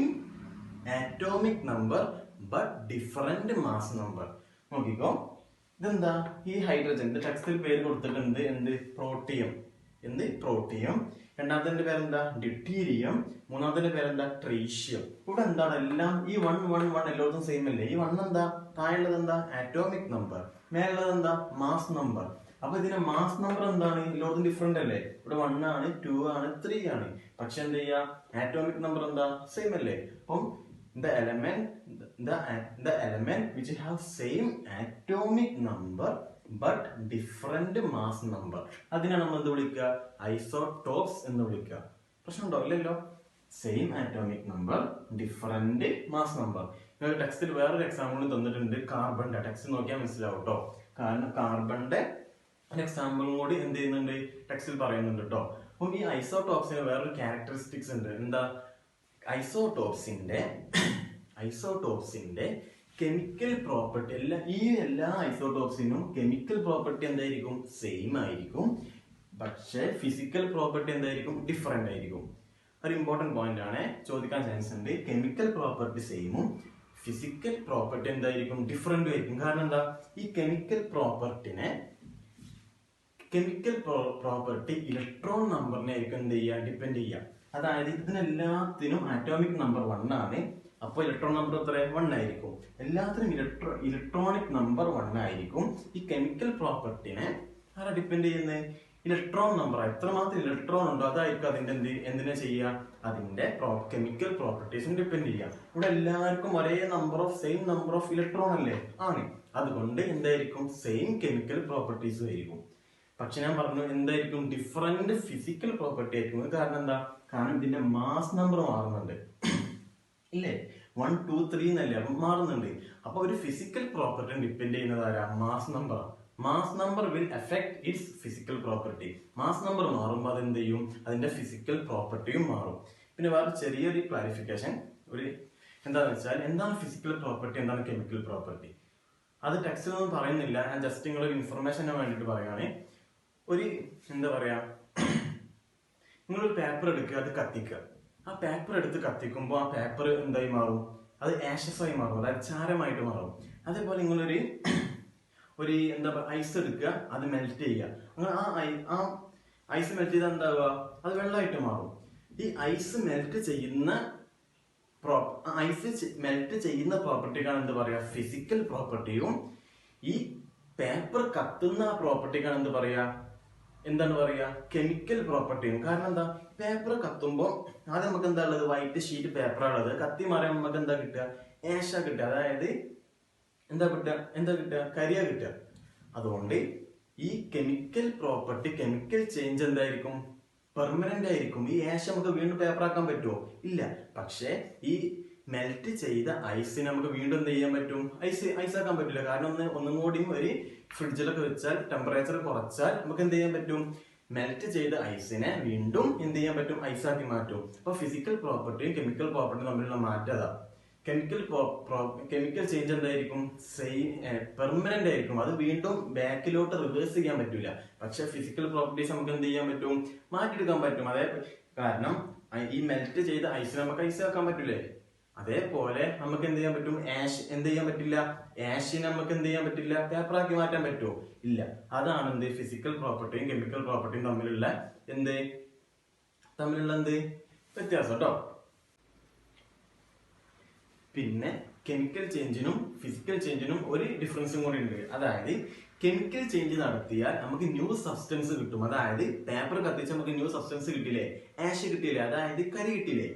atomic number but different mass number. നോക്കിക്കോ. ഇതെന്താ? ഈ ഹൈഡ്രജൻ ടെക്സ്റ്റിൽ പേര് കൊടുത്തിട്ടുണ്ട്. പ്രോട്ടിയം. പ്രോട്ടിയം. രണ്ടാമത്തെ പേരെന്താ? ഡ്യൂട്ടീരിയം. മൂന്നാമത്തെ പേരെന്താ? ട്രീഷ്യം. ഇവിടെ എന്താണ്? എല്ലാം ഈ 1 1 1 എല്ലായിടത്തും സെയിം അല്ലേ? ഈ 1 എന്താ? താഴെയുള്ളത് എന്താ? Atomic number. മേലുള്ളത് എന്താ? Mass number. അപ്പൊ ഇതിന്റെ മാസ് നമ്പർ എന്താണ്? എല്ലായിടത്തും ഡിഫറെന്റ് അല്ലേ? ഇവിടെ 1 ആണ്, 2 ആണ്, 3 ആണ്. പക്ഷെ എന്ത് ചെയ്യാ? ആറ്റോമിക് നമ്പർ എന്താ? സെയിം അല്ലേ? അപ്പം the element which have same atomic number but different mass number, അതിനാണ് നമ്മൾ എന്ത് വിളിക്കുക? ഐസോടോപ്സ് എന്ന് വിളിക്കുക. പ്രശ്നമുണ്ടോ? ഇല്ലല്ലോ. Same atomic number different mass number. നിങ്ങൾ ടെക്സ്റ്റിൽ വേറൊരു എക്സാമ്പിൾ തന്നിട്ടുണ്ട്, കാർബണിന്റെ. ടെക്സ്റ്റ് നോക്കിയാൽ മനസ്സിലാവും കേട്ടോ. കാരണം കാർബണിന്റെ എക്സാമ്പിളും കൂടി എന്ത് ചെയ്യുന്നുണ്ട്, ടെക്സ്റ്റിൽ പറയുന്നുണ്ട് കേട്ടോ. അപ്പം ഈ ഐസോടോപ്സിന് വേറൊരു ക്യാരക്ടറിസ്റ്റിക്സ് ഉണ്ട്. എന്താ? ഐസോടോപ്സിന്റെ കെമിക്കൽ പ്രോപ്പർട്ടി എല്ലാ ഐസോടോപ്സിനും കെമിക്കൽ പ്രോപ്പർട്ടി എന്തായിരിക്കും? സെയിം ആയിരിക്കും. പക്ഷെ ഫിസിക്കൽ പ്രോപ്പർട്ടി എന്തായിരിക്കും? ഡിഫറെന്റ് ആയിരിക്കും. ഒരു ഇമ്പോർട്ടന്റ് പോയിന്റ് ആണ്, ചോദിക്കാൻ ചാൻസ് ഉണ്ട്. കെമിക്കൽ പ്രോപ്പർട്ടി സെയിമും ഫിസിക്കൽ പ്രോപ്പർട്ടി എന്തായിരിക്കും? ഡിഫറെന്റും ആയിരിക്കും. കാരണം എന്താ? ഈ കെമിക്കൽ പ്രോപ്പർട്ടി ഇലക്ട്രോൺ നമ്പറിനെ ആയിരിക്കും എന്ത് ചെയ്യുക? ഡിപ്പെൻഡ് ചെയ്യുക. അതായത് ഇതിനെല്ലാത്തിനും ആറ്റോമിക് നമ്പർ 1 ആണ്. അപ്പോൾ ഇലക്ട്രോൺ നമ്പർ എത്ര? 1 ആയിരിക്കും. എല്ലാത്തിനും ഇലക്ട്രോണിക് നമ്പർ 1 ആയിരിക്കും. ഈ കെമിക്കൽ പ്രോപ്പർട്ടിനെ ആരാ ഡിപ്പെൻഡ് ചെയ്യുന്നത്? Electron number. എത്രമാത്രം ഇലക്ട്രോൺ ഉണ്ടോ അതായിരിക്കും അതിന്റെ എന്തിനാ ചെയ്യുക? അതിന്റെ കെമിക്കൽ പ്രോപ്പർട്ടീസിന് ഡിപ്പെൻഡ് ചെയ്യുക. ഇവിടെ എല്ലാവർക്കും ഒരേ സെയിം നമ്പർ ഓഫ് ഇലക്ട്രോൺ അല്ലേ? ആണ്. അതുകൊണ്ട് എന്തായിരിക്കും? സെയിം കെമിക്കൽ പ്രോപ്പർട്ടീസും ആയിരിക്കും. പക്ഷെ ഞാൻ പറഞ്ഞു എന്തായിരിക്കും? ഡിഫറെന്റ് ഫിസിക്കൽ പ്രോപ്പർട്ടി ആയിരിക്കും. കാരണം എന്താ? കാരണം ഇതിന്റെ മാസ് നമ്പർ മാറുന്നുണ്ട് ഇല്ലേ? 1, 2, 3 എന്നല്ലേ മാറുന്നുണ്ട്. അപ്പൊ ഒരു ഫിസിക്കൽ പ്രോപ്പർട്ടി ഡിപ്പെൻഡ് ചെയ്യുന്നത് ആരാ? Mass number. Mass number will effect it's physical property. Mass number മാറുമ്പോൾ അത് എന്ത് ചെയ്യും? അതിന്റെ ഫിസിക്കൽ പ്രോപ്പർട്ടിയും മാറും. പിന്നെ വേറെ ചെറിയൊരു ക്ലാരിഫിക്കേഷൻ എന്താണെന്ന് വെച്ചാൽ, എന്താണ് ഫിസിക്കൽ പ്രോപ്പർട്ടി, എന്താണ് കെമിക്കൽ പ്രോപ്പർട്ടി? അത് ടെക്സ്റ്റിലൊന്നും പറയുന്നില്ല. ഞാൻ ജസ്റ്റ് നിങ്ങളൊരു ഇൻഫർമേഷന് വേണ്ടിയിട്ട് പറയുകയാണ്. എന്താ പറയാ, നിങ്ങളൊരു പേപ്പർ എടുക്കുക, അത് കത്തിക്കുക. ആ പേപ്പർ എടുത്ത് കത്തിക്കുമ്പോൾ ആ പേപ്പർ എന്തായി മാറും? അത് ആഷസ് ആയി മാറും, അതായത് ചാരമായിട്ട് മാറും. അതേപോലെ നിങ്ങളൊരു എന്താ പറയുക, ഐസ് എടുക്കുക, അത് മെൽറ്റ് ചെയ്യുക. അങ്ങനെ ആ ഐസ് മെൽറ്റ് ചെയ്താൽ എന്താവുക? അത് വെള്ളമായിട്ട് മാറും. ഈ ഐസ് മെൽറ്റ് ചെയ്യുന്ന പ്രോപ്പർട്ടിക്കാണ് എന്ത് പറയാ? ഫിസിക്കൽ പ്രോപ്പർട്ടിയും. ഈ പേപ്പർ കത്തുന്ന പ്രോപ്പർട്ടിക്കാണ് എന്താണ് പറയാ? കെമിക്കൽ പ്രോപ്പർട്ടിയും. കാരണം എന്താ? പേപ്പർ കത്തുമ്പോൾ ആദ്യം നമുക്ക് എന്താ ഉള്ളത്? വൈറ്റ് ഷീറ്റ് പേപ്പറാണ് ഉള്ളത്. കത്തി മാറിയാൽ നമുക്ക് എന്താ കിട്ടുക? ആഷ കിട്ടുക. അതായത് എന്താ കിട്ടുക? കരിയ കിട്ടുക. അതുകൊണ്ട് ഈ കെമിക്കൽ പ്രോപ്പർട്ടി, കെമിക്കൽ ചേഞ്ച് എന്തായിരിക്കും? പെർമനന്റ് ആയിരിക്കും. ഈ ആഷ് നമുക്ക് വീണ്ടും പേപ്പർ ആക്കാൻ പറ്റുമോ? ഇല്ല. പക്ഷെ ഈ മെൽറ്റ് ചെയ്ത ഐസിനെ നമുക്ക് വീണ്ടും എന്ത് ചെയ്യാൻ പറ്റും? ഐസ് ആക്കാൻ പറ്റില്ല. കാരണം ഒന്നും കൂടിയും ഒരു ഫ്രിഡ്ജിലൊക്കെ വെച്ചാൽ ടെമ്പറേച്ചർ കുറച്ചാൽ നമുക്ക് എന്ത് ചെയ്യാൻ പറ്റും? മെൽറ്റ് ചെയ്ത ഐസിനെ വീണ്ടും എന്ത് ചെയ്യാൻ പറ്റും? ഐസാക്കി മാറ്റും. അപ്പൊ ഫിസിക്കൽ പ്രോപ്പർട്ടിയും കെമിക്കൽ പ്രോപ്പർട്ടിയും തമ്മിലുള്ള മാറ്റം അതാ. കെമിക്കൽ ചേഞ്ച് എന്തായിരിക്കും? പെർമനന്റ് ആയിരിക്കും. അത് വീണ്ടും ബാക്കിലോട്ട് റിവേഴ്സ് ചെയ്യാൻ പറ്റില്ല. പക്ഷെ ഫിസിക്കൽ പ്രോപ്പർട്ടീസ് നമുക്ക് എന്ത് ചെയ്യാൻ പറ്റും? മാറ്റിയെടുക്കാൻ പറ്റും. കാരണം ഈ മെൽറ്റ് ചെയ്ത ഐസിനെ നമുക്ക് ഐസ് ആക്കാൻ പറ്റൂലേ? അതേപോലെ നമുക്ക് എന്ത് ചെയ്യാൻ പറ്റും? എന്ത് ചെയ്യാൻ പറ്റില്ല? ആഷിനെ നമുക്ക് എന്ത് ചെയ്യാൻ പറ്റില്ല? പേപ്പറാക്കി മാറ്റാൻ പറ്റുമോ? ഇല്ല. അതാണ് ഫിസിക്കൽ പ്രോപ്പർട്ടിയും കെമിക്കൽ പ്രോപ്പർട്ടിയും തമ്മിലുള്ള വ്യത്യാസം കേട്ടോ. പിന്നെ കെമിക്കൽ ചേഞ്ചിനും ഫിസിക്കൽ ചേഞ്ചിനും ഒരു ഡിഫറൻസും കൂടി ഉണ്ട്. അതായത് കെമിക്കൽ ചേഞ്ച് നടത്തിയാൽ നമുക്ക് ന്യൂ സബ്സ്റ്റൻസ് കിട്ടും. അതായത് പേപ്പർ കത്തിച്ച് നമുക്ക് ന്യൂ സബ്സ്റ്റൻസ് കിട്ടില്ലേ? ആഷ് കിട്ടിയില്ലേ? അതായത് കരി കിട്ടില്ലേ?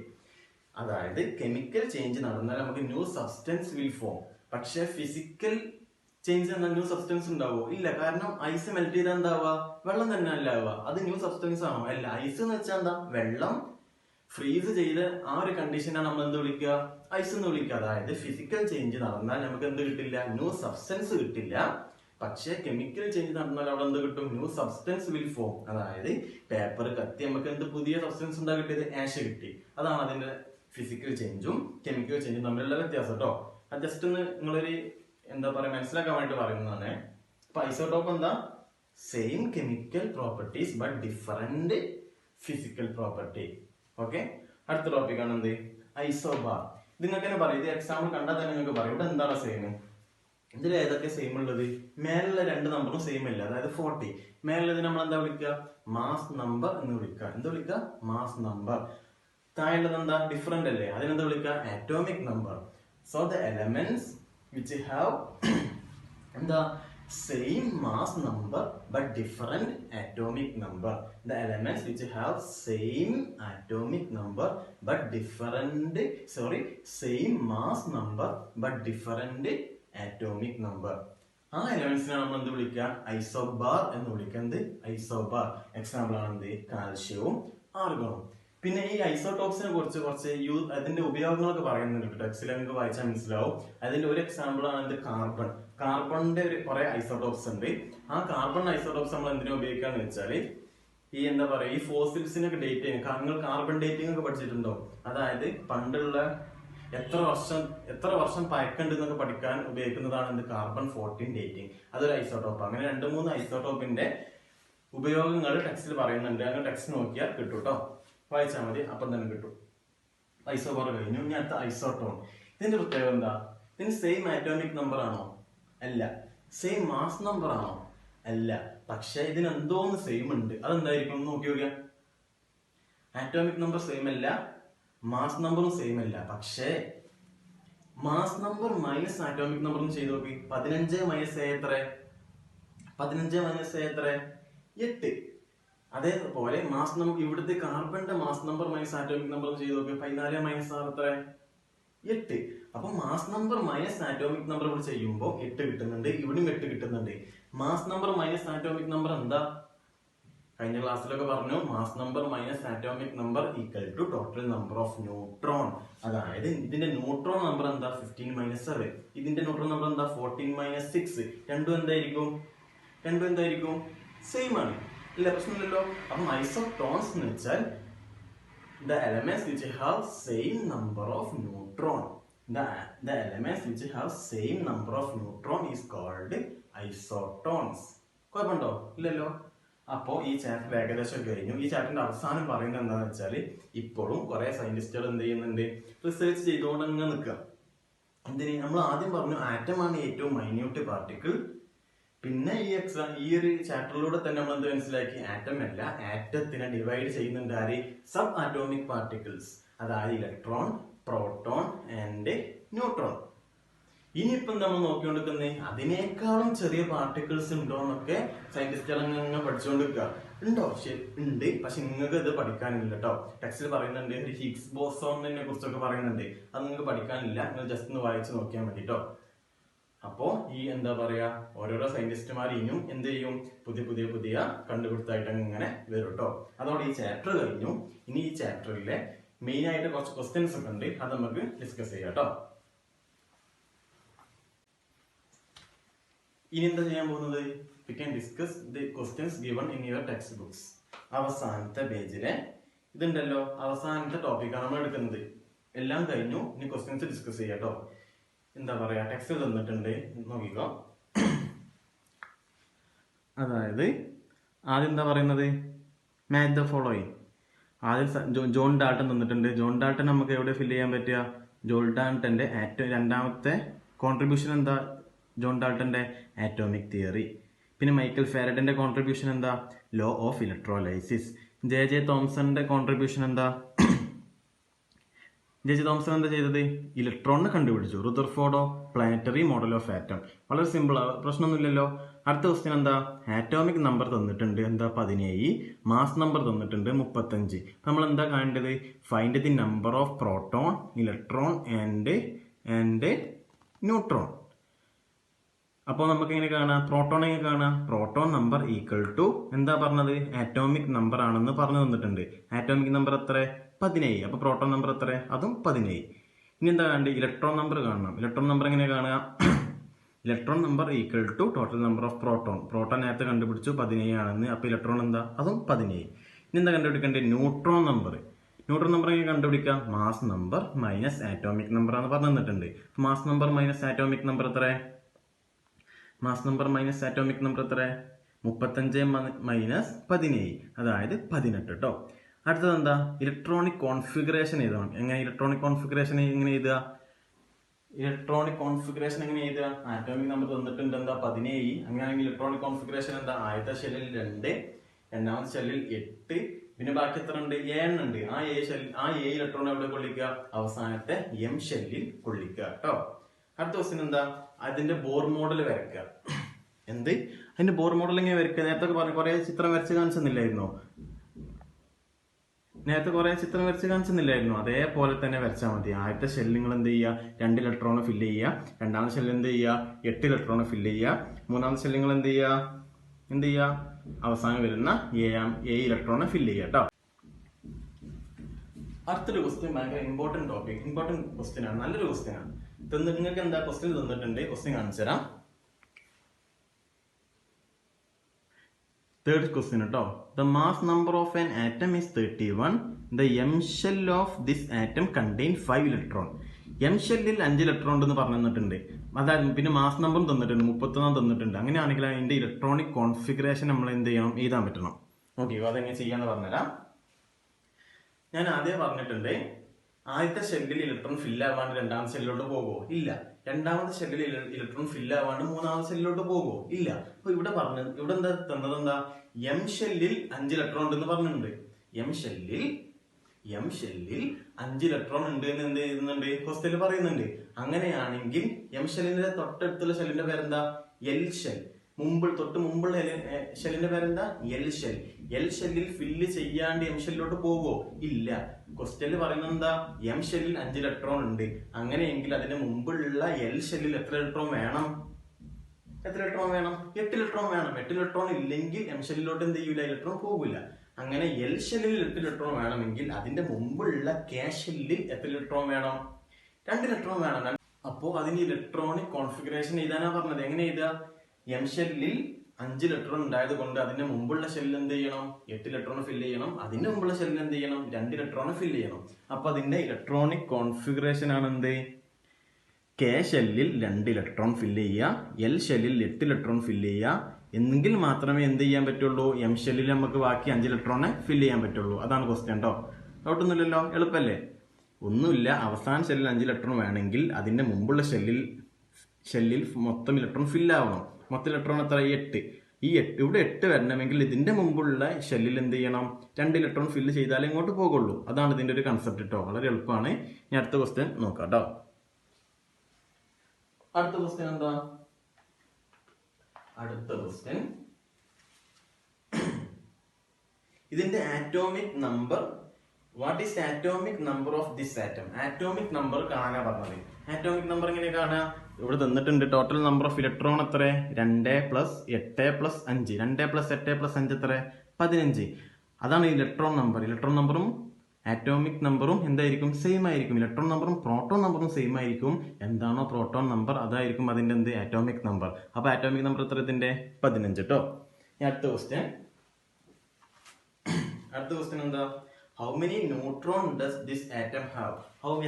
അതായത് കെമിക്കൽ ചേഞ്ച് നടന്നാൽ നമുക്ക് ന്യൂ സബ്സ്റ്റൻസ് വിൽ ഫോം. പക്ഷെ ഫിസിക്കൽ ചേഞ്ച് എന്നാൽ ന്യൂ സബ്സ്റ്റൻസ് ഉണ്ടാവോ? ഇല്ല. കാരണം ഐസ് മെൽറ്റ് ചെയ്താൽ എന്താവുക? വെള്ളം തന്നെ അല്ല ആവുക. അത് ന്യൂ സബ്സ്റ്റൻസ് ആണോ? അല്ല. ഐസ് എന്ന് വെച്ചാൽ എന്താ? വെള്ളം ഫ്രീസ് ചെയ്ത് ആ ഒരു കണ്ടീഷനാണ് നമ്മൾ എന്ത് വിളിക്കുക? ഐസ് എന്ന് വിളിക്കുക. അതായത് ഫിസിക്കൽ ചേഞ്ച് നടന്നാൽ നമുക്ക് എന്ത് കിട്ടില്ല? ന്യൂ സബ്സ്റ്റൻസ് കിട്ടില്ല. പക്ഷെ കെമിക്കൽ ചേഞ്ച് നടന്നാൽ അവിടെ എന്ത് കിട്ടും? New substance will form. അതായത് പേപ്പർ കത്തി നമുക്ക് എന്ത് പുതിയ സബ്സ്റ്റൻസ് ഉണ്ടാ കിട്ടിയത്? ആഷ് കിട്ടി. അതാണ് അതിന്റെ ഫിസിക്കൽ ചേഞ്ചും കെമിക്കൽ ചേഞ്ചും തമ്മിലുള്ള വ്യത്യാസം കേട്ടോ. അത് ജസ്റ്റ് ഒന്ന് നിങ്ങളൊരു എന്താ പറയാ മനസ്സിലാക്കാൻ വേണ്ടി പറയുന്നതാണ്. അപ്പൊ ഐസോടോപ്പ് എന്താ? Same chemical properties but different physical property. Okay. അടുത്ത ടോപ്പിക്കാണ് എന്ത്? ഐസോബാർ. ഇത് നിങ്ങൾക്ക് തന്നെ പറയും. ഇത് എക്സാമ്പിൾ കണ്ടാൽ തന്നെ നിങ്ങൾക്ക് പറയും ഇവിടെ എന്താണ് സെയിം. ഇതിൽ ഏതൊക്കെ സെയിം ഉള്ളത്? മേലുള്ള 2 നമ്പറും സെയിം ഇല്ല. അതായത് 40. മേലുള്ളത് നമ്മൾ എന്താ വിളിക്കുക? മാസ് നമ്പർ എന്ന് വിളിക്കുക. എന്താ വിളിക്കുക? Mass number. താഴെയുള്ളത് എന്താ? ഡിഫറെന്റ് അല്ലേ? അതിനെന്താ വിളിക്കുക? Atomic number. So the elements which have എന്താ? Same mass number but different atomic number. The elements which have same atomic number but same mass number but different atomic number. ആ എലമെന്റ്സിനാണ് നമ്മൾ എന്ത് വിളിക്കുക? ഐസോബാർ എന്ന് വിളിക്കുന്നത്. ഐസോബാർ. എക്സാമ്പിൾ ആണ് എന്ത്? കാൽഷ്യവും ആർഗണും. പിന്നെ ഈ ഐസോടോപ്സിനെ കുറിച്ച് കുറച്ച് അതിന്റെ ഉപയോഗങ്ങളൊക്കെ പറയുന്നുണ്ട് ടെക്സ്റ്റിൽ നിങ്ങൾക്ക് വായിച്ചാൽ മനസ്സിലാവും. അതിന്റെ ഒരു എക്സാമ്പിൾ ആണ് ഇത് കാർബൺ. കാർബണിന്റെ കുറെ ഐസോടോപ്സ് ഉണ്ട്. ആ കാർബൺ ഐസോടോപ്സ് നമ്മൾ എന്തിനാ ഉപയോഗിക്കാന്ന് വെച്ചാല് ഈ എന്താ പറയാ ഈ ഫോസിൽസിനൊക്കെ ഡേറ്റ് ചെയ്യാൻ. നിങ്ങൾ കാർബൺ ഡേറ്റിംഗ് ഒക്കെ പഠിച്ചിട്ടുണ്ടോ? അതായത് പണ്ടുള്ള എത്ര വർഷം പഴക്കണ്ട് എന്നൊക്കെ പഠിക്കാൻ ഉപയോഗിക്കുന്നതാണ് എന്ത് കാർബൺ 14 ഡേറ്റിംഗ്. അതൊരു ഐസോടോപ്പ്. അങ്ങനെ 2-3 ഐസോടോപ്പിന്റെ ഉപയോഗങ്ങൾ ടെക്സ്റ്റിൽ പറയുന്നുണ്ട്. അങ്ങനെ ടെക്സ്റ്റ് നോക്കിയാൽ കിട്ടും കേട്ടോ. വായിച്ചാൽ മതി, അപ്പം തന്നെ കിട്ടും. ഐസോബോർ കഴിഞ്ഞു. ഇനി അടുത്ത ഐസോട്ടോൺ. ഇതിന്റെ പ്രത്യേകത എന്താ? ഇതിന് സെയിം ആറ്റോമിക് നമ്പർ ആണോ? അല്ല. സെയിം മാസ് നമ്പർ ആണോ? അല്ല. പക്ഷെ ഇതിന് എന്തോന്ന് സെയിം ഉണ്ട്. അതെന്തായിരിക്കും നോക്കി നോക്കിയാ. ആറ്റോമിക് നമ്പർ സെയിം അല്ല, മാസ് നമ്പറും സെയിം അല്ല. പക്ഷേ മാസ് നമ്പർ മൈനസ് ആറ്റോമിക് നമ്പറും ചെയ്ത് നോക്കി. 15 മൈനസ് എത്ര? 8. അതേപോലെ മാസ് നമ്പർ ഇവിടുത്തെ കാർബണിന്റെ mass number minus atomic number ചെയ്ത് നോക്കി. 14 മൈനസ് 6 എത്ര? 8. അപ്പൊ mass number minus atomic number ഇവിടെ ചെയ്യുമ്പോൾ 8 കിട്ടുന്നുണ്ട്. ഇവിടെയും 8 കിട്ടുന്നുണ്ട്. Mass number minus atomic number എന്താ? കഴിഞ്ഞ ക്ലാസ്സിലൊക്കെ പറഞ്ഞു, mass number minus atomic number equal to total number of neutron. അതായത് ഇതിന്റെ ന്യൂട്രോൺ നമ്പർ എന്താ? 15 മൈനസ് 7. ഇതിന്റെ ന്യൂട്രോൺ നമ്പർ എന്താ? 14 മൈനസ് 6. രണ്ടും എന്തായിരിക്കും? സെയിം ആണ്. ഇല്ല, പ്രശ്നമില്ലല്ലോ. അപ്പം ഐസോടോൺസ് എന്ന് വെച്ചാൽ the elements which have same number of neutron. The elements which have same number of neutron is called isotones. കുഴപ്പമുണ്ടോ? ഇല്ലല്ലോ. അപ്പോ ഈ ചാപ്റ്റർ ഏകദേശം കഴിഞ്ഞു. ഈ ചാപ്റ്ററിന്റെ അവസാനം പറയുന്നത് എന്താണെന്ന് വെച്ചാല് ഇപ്പോഴും കുറെ സയന്റിസ്റ്റുകൾ എന്ത് ചെയ്യുന്നുണ്ട്? റിസർച്ച് ചെയ്തുകൊണ്ട് അങ്ങ് നിൽക്കുക. എന്തിന്? നമ്മൾ ആദ്യം പറഞ്ഞു ആറ്റമാണ് ഏറ്റവും മൈന്യൂട്ട് പാർട്ടിക്കിൾ. പിന്നെ ഈ ഒരു ചാപ്റ്ററിലൂടെ തന്നെ നമ്മൾ എന്ത് മനസ്സിലാക്കി? ആറ്റം അല്ല, ആറ്റത്തിനെ ഡിവൈഡ് ചെയ്യുന്നുണ്ട് ആര്? Sub atomic particles. അതായത് ഇലക്ട്രോൺ, പ്രോട്ടോൺ ആൻഡ് ന്യൂട്രോൺ. ഇനിയിപ്പം നമ്മൾ നോക്കിക്കൊണ്ടിരിക്കുന്നത് അതിനേക്കാളും ചെറിയ പാർട്ടിക്കിൾസ് ഉണ്ടോ എന്നൊക്കെ സയന്റിസ്റ്റുകൾ അങ്ങനെ പഠിച്ചുകൊണ്ടിരിക്കുക. ഉണ്ടോ? ശരി, ഉണ്ട്. പക്ഷെ നിങ്ങൾക്ക് ഇത് പഠിക്കാനില്ല കേട്ടോ. ടെക്സ്റ്റിൽ പറയുന്നുണ്ട് ഒരു ഹിഗ്സ് ബോസോണിനെ കുറിച്ചൊക്കെ പറയുന്നുണ്ട്. അത് നിങ്ങൾക്ക് പഠിക്കാനില്ല. നിങ്ങൾ ജസ്റ്റ് ഒന്ന് വായിച്ച് നോക്കിയാൽ മതി കേട്ടോ. അപ്പോ ഈ എന്താ പറയാ ഓരോരോ സയന്റിസ്റ്റുമാർ ഇനിയും എന്ത് ചെയ്യും? പുതിയ കണ്ടുപിടുത്തമായിട്ട് ഇങ്ങനെ വരും കേട്ടോ. അതോടെ ഈ ചാപ്റ്റർ കഴിഞ്ഞു. ഇനി ഈ ചാപ്റ്ററിലെ മെയിൻ ആയിട്ട് കുറച്ച് ക്വസ്റ്റ്യൻസ് ഒക്കെ ഉണ്ട്. അത് നമുക്ക് ഡിസ്കസ് ചെയ്യാം കേട്ടോ. ഇനി എന്താ ചെയ്യാൻ പോകുന്നത്? We can discuss the questions given in your textbooks. അവസാനത്തെ പേജിലെ ഇതുണ്ടല്ലോ, അവസാനത്തെ ടോപ്പിക്കാണ് നമ്മൾ എടുക്കുന്നത്. എല്ലാം കഴിഞ്ഞു. ഇനി ക്വസ്റ്റ്യൻസ് ഡിസ്കസ് ചെയ്യാം കേട്ടോ. എന്താ പറയാ, ടെക്സ്റ്റ് തന്നിട്ടുണ്ട്, നോക്കിക്കോ. അതായത് ആദ്യം എന്താ പറയുന്നത്? Match the following. ആദ്യം ജോൺ ഡാൾട്ടൺ തന്നിട്ടുണ്ട്. ജോൺ ഡാൾട്ടൺ നമുക്ക് എവിടെ ഫില്ല് ചെയ്യാൻ പറ്റുക? ജോൺ ഡാൾട്ടന്റെ രണ്ടാമത്തെ കോൺട്രിബ്യൂഷൻ എന്താ? ജോൺ ഡാൾട്ടന്റെ ആറ്റോമിക് തിയറി. പിന്നെ മൈക്കൽ ഫാരഡന്റെ കോൺട്രിബ്യൂഷൻ എന്താ? Law of electrolysis. ജെ തോംസന്റെ കോൺട്രിബ്യൂഷൻ എന്താ? ജെ തോംസൺ എന്താ ചെയ്തത്? ഇലക്ട്രോണിനെ കണ്ടുപിടിച്ചു. റുദർഫോർഡോ പ്ലാനറ്ററി മോഡൽ ഓഫ് ആറ്റം. വളരെ സിമ്പിൾ, പ്രശ്നമൊന്നുമില്ലല്ലോ. അടുത്ത ക്വസ്റ്റ്യൻ എന്താ? ആറ്റോമിക് നമ്പർ തന്നിട്ടുണ്ട് എന്താ? 17. മാസ് നമ്പർ തന്നിട്ടുണ്ട് 35. നമ്മൾ എന്താ കാണേണ്ടത്? Find the number of proton, electron and neutron. അപ്പോൾ നമുക്ക് എങ്ങനെ കാണാം? പ്രോട്ടോൺ എങ്ങനെ കാണാം? പ്രോട്ടോൺ നമ്പർ ഈക്വൽ ടു എന്താ പറഞ്ഞത്? ആറ്റോമിക് നമ്പർ ആണെന്ന് പറഞ്ഞു തന്നിട്ടുണ്ട്. ആറ്റോമിക് നമ്പർ എത്ര? 17. അപ്പൊ പ്രോട്ടോൺ നമ്പർ എത്ര? അതും 17. ഇനി എന്താ കാണേണ്ടത്? ഇലക്ട്രോൺ നമ്പർ കാണണം. ഇലക്ട്രോൺ നമ്പർ എങ്ങനെ കാണുക? Electron number equal to total number of proton. Proton നേരത്തെ കണ്ടുപിടിച്ചു 17 ആണെന്ന്. അപ്പൊ ഇലക്ട്രോൺ എന്താ? അതും 17. ഇനി എന്താ കണ്ടുപിടിക്കേണ്ടത്? Neutron number. ന്യൂട്രോൺ നമ്പർ എങ്ങനെ കണ്ടുപിടിക്കാം? Mass number minus atomic number ആണെന്ന് പറഞ്ഞു തന്നിട്ടുണ്ട്. Mass number minus atomic number എത്ര? Mass number minus atomic number എത്ര? 35 മൈനസ് 17, അതായത് 18 കേട്ടോ. അടുത്തത് എന്താ? ഇലക്ട്രോണിക് കോൺഫിഗറേഷൻ എഴുതണം. എങ്ങനെ ഇലക്ട്രോണിക് കോൺഫിഗറേഷൻ എങ്ങനെ എഴുതുക? ആറ്റോമിക് നമ്പർ തന്നിട്ടുണ്ട് എന്താ? 17. അങ്ങനെയാണെങ്കിൽ ഇലക്ട്രോണിക് കോൺഫിഗറേഷൻ എന്താ? ആദ്യത്തെ ഷെല്ലിൽ 2, രണ്ടാമത്തെ ഷെല്ലിൽ 8, പിന്നെ ബാക്കി എത്ര ഉണ്ട്? 7 ഉണ്ട്. ആ A ഇലക്ട്രോൺ എവിടെ കൊള്ളിക്കുക? അവസാനത്തെ M ഷെല്ലിൽ കൊള്ളിക്കുക കേട്ടോ. അടുത്ത ക്വസ്റ്റ്യൻ എന്താ? അതിന്റെ ബോർ മോഡൽ വരയ്ക്കുക. എന്ത്? അതിന്റെ ബോർ മോഡൽ എങ്ങനെ വരയ്ക്കുക? നേരത്തെ പറഞ്ഞു കുറെ ചിത്രം വരച്ച് കാണിച്ചെന്നില്ലായിരുന്നോ? അതേപോലെ തന്നെ വരച്ചാൽ മതി. ആദ്യത്തെ ഷെല്ലിൽ നിങ്ങൾ എന്ത് ചെയ്യുക? 2 ഇലക്ട്രോൺ ഫില്ല് ചെയ്യുക. രണ്ടാമത്തെ ഷെല്ലിൽ എന്ത് ചെയ്യുക? 8 ഇലക്ട്രോൺ ഫില്ല് ചെയ്യുക. മൂന്നാമത്തെ ഷെല്ലിൽ നിങ്ങൾ എന്ത് ചെയ്യുക? അവസാനം വരുന്ന A ഇലക്ട്രോണെ ഫില്ല് ചെയ്യുക കേട്ടോ. അടുത്തൊരു ക്വസ്റ്റ്യൻ ഭയങ്കര ഇമ്പോർട്ടന്റ് ക്വസ്റ്റ്യൻ ആണ്, നല്ലൊരു ക്വസ്റ്റ്യൻ ആണ്. നിങ്ങൾക്ക് എന്താ ക്വസ്റ്റ്യൻ തന്നിട്ടുണ്ട്, ക്വസ്റ്റ്യൻ കാണിച്ചു തരാം. തേർഡ് ക്വസ്റ്റ്യൻ കേട്ടോ. The mass number of an atom is 31. The M shell of this atom contain 5 electron. M ഷെല്ലിൽ 5 ഇലക്ട്രോൺ ഉണ്ടെന്ന് പറഞ്ഞു തന്നിട്ടുണ്ട്. അതായത് പിന്നെ മാസ് നമ്പറും തന്നിട്ടുണ്ട്, 31 തന്നിട്ടുണ്ട്. അങ്ങനെയാണെങ്കിൽ അതിന്റെ ഇലക്ട്രോണിക് കോൺഫിഗറേഷൻ നമ്മൾ എന്ത് ചെയ്യണം, എഴുതാൻ പറ്റണം. ഓക്കെ, അതെങ്ങനെ ചെയ്യാന്ന് പറഞ്ഞുതരാം. ഞാൻ ആദ്യം പറഞ്ഞിട്ടുണ്ട്, ആദ്യത്തെ ഷെല്ലിൽ ഇലക്ട്രോൺ ഫില്ല് ആവാണ്ട് രണ്ടാമത്തെ ഷെല്ലിലോട്ട് പോകുമോ? ഇല്ല. രണ്ടാമത്തെ ഷെല്ലിൽ ഇലക്ട്രോൺ ഫില്ല് ആവാണ്ട് മൂന്നാമത്തെ ഷെല്ലിലോട്ട് പോകുമോ? ഇല്ല. അപ്പൊ ഇവിടെ എന്താ തന്നത്, എന്താ എം ഷെല്ലിൽ 5 ഇലക്ട്രോൺ ഉണ്ടെന്ന് പറഞ്ഞിട്ടുണ്ട്. എം ഷെല്ലിൽ 5 ഇലക്ട്രോൺ ഉണ്ട് എന്ന് എന്ത് ചെയ്യുന്നുണ്ട്, ക്വസ്റ്റ്യനിൽ പറയുന്നുണ്ട്. അങ്ങനെയാണെങ്കിൽ എം ഷെല്ലിന്റെ തൊട്ടടുത്തുള്ള ഷെല്ലിന്റെ പേരെന്താ, എൽ ഷെൽ. തൊട്ട് മുമ്പുള്ള ഷെല്ലിന്റെ പേരെന്താ, എൽ ഷെൽ. എൽ ഷെല്ലിൽ ഫില്ല് ചെയ്യാണ്ട് എം ഷെല്ലിലോട്ട് പോകുമോ? ഇല്ല. ക്വസ്റ്റ്യനിൽ പറയുന്നത് എന്താ, എം ഷെല്ലിൽ 5 ഇലക്ട്രോൺ ഉണ്ട്. അങ്ങനെയെങ്കിൽ അതിന് മുമ്പുള്ള എൽ ഷെല്ലിൽ എത്ര ഇലക്ട്രോൺ വേണം? 8 ഇലക്ട്രോൺ വേണം. 8 ഇലക്ട്രോൺ ഇല്ലെങ്കിൽ എം ഷെല്ലിലോട്ട് എന്ത് ചെയ്യൂല, ഇലക്ട്രോൺ പോകില്ല. അങ്ങനെ എൽ ഷെല്ലിൽ 8 ഇലക്ട്രോൺ വേണമെങ്കിൽ അതിന്റെ മുമ്പുള്ള കെ ഷെല്ലിൽ എത്ര ഇലക്ട്രോൺ വേണം? 2 ഇലക്ട്രോൺ വേണം. അപ്പോ അതിന് ഇലക്ട്രോണിക് കോൺഫിഗറേഷൻ എഴുതാനാ പറഞ്ഞത്. എങ്ങനെ എഴുതുക, എം ഷെല്ലിൽ 5 ഇലക്ട്രോൺ ഉണ്ടായത് കൊണ്ട് അതിന്റെ മുമ്പുള്ള ഷെല്ലിൽ എന്ത് ചെയ്യണം, 8 ഇലക്ട്രോൺ ഫില്ല് ചെയ്യണം. അതിന്റെ മുമ്പുള്ള ഷെല്ലിൽ എന്ത് ചെയ്യണം, 2 ഇലക്ട്രോൺ ഫില്ല് ചെയ്യണം. അപ്പൊ അതിന്റെ ഇലക്ട്രോണിക് കോൺഫിഗറേഷൻ ആണ് എന്ത്, കെ ഷെല്ലിൽ 2 ഇലക്ട്രോൺ ഫില്ല് ചെയ്യുക, എൽ ഷെല്ലിൽ 8 ഇലക്ട്രോൺ ഫില്ല് ചെയ്യുക. എങ്കിൽ മാത്രമേ എന്ത് ചെയ്യാൻ പറ്റുള്ളൂ, എം ഷെല്ലിൽ നമുക്ക് ബാക്കി 5 ഇലക്ട്രോണെ ഫില്ല് ചെയ്യാൻ പറ്റുള്ളൂ. അതാണ് ക്വസ്റ്റ്യൻ കേട്ടോ. ഡൗട്ടൊന്നുമില്ലല്ലോ, എളുപ്പല്ലേ? ഒന്നുമില്ല. അവസാന ഷെല്ലിൽ 5 ഇലക്ട്രോൺ വേണമെങ്കിൽ അതിന്റെ മുമ്പുള്ള ഷെല്ലിൽ മൊത്തം ഇലക്ട്രോൺ ഫില്ല് ആവണം. മൊത്തം ഇലക്ട്രോൺ എത്ര, 8. ഈ 8 ഇവിടെ 8 വരണമെങ്കിൽ ഇതിന്റെ മുമ്പുള്ള ഷെല്ലിൽ എന്ത് ചെയ്യണം, 2 ഇലക്ട്രോൺ ഫില്ല് ചെയ്താലേ ഇങ്ങോട്ട് പോകുള്ളൂ. അതാണ് ഇതിന്റെ ഒരു കൺസെപ്റ്റ് കേട്ടോ. വളരെ എളുപ്പമാണ്. ഇനി അടുത്ത ക്വസ്റ്റ്യൻ നോക്കാം കേട്ടോ. അടുത്ത ക്വസ്റ്റ്യൻ എന്താ, അടുത്ത ക്വസ്റ്റ്യൻ ഇതിന്റെ atomic number. What is atomic number of this atom? Atomic number കാണാനാ പറഞ്ഞത്. ആറ്റോമിക് നമ്പർ എങ്ങനെ കാണാ, ഇവിടെ തന്നിട്ടുണ്ട്. ടോട്ടൽ നമ്പർ ഓഫ് ഇലക്ട്രോൺ എത്ര, 2 + 8 + 5. 2 + 8 + 5 എത്ര, 15. അതാണ് ഇലക്ട്രോൺ നമ്പർ. ഇലക്ട്രോൺ നമ്പറും ആറ്റോമിക് നമ്പറും എന്തായിരിക്കും, സെയിം ആയിരിക്കും. ഇലക്ട്രോൺ നമ്പറും പ്രോട്ടോൺ നമ്പറും സെയിം ആയിരിക്കും. എന്താണോ പ്രോട്ടോൺ നമ്പർ അതായിരിക്കും അതിന്റെ എന്ത്, ആറ്റോമിക് നമ്പർ. അപ്പൊ ആറ്റോമിക് നമ്പർ എത്ര, ഇതിന്റെ 15 കേട്ടോ. അടുത്ത ക്വസ്റ്റ്യൻ എന്താ, how many neutron does this atom have?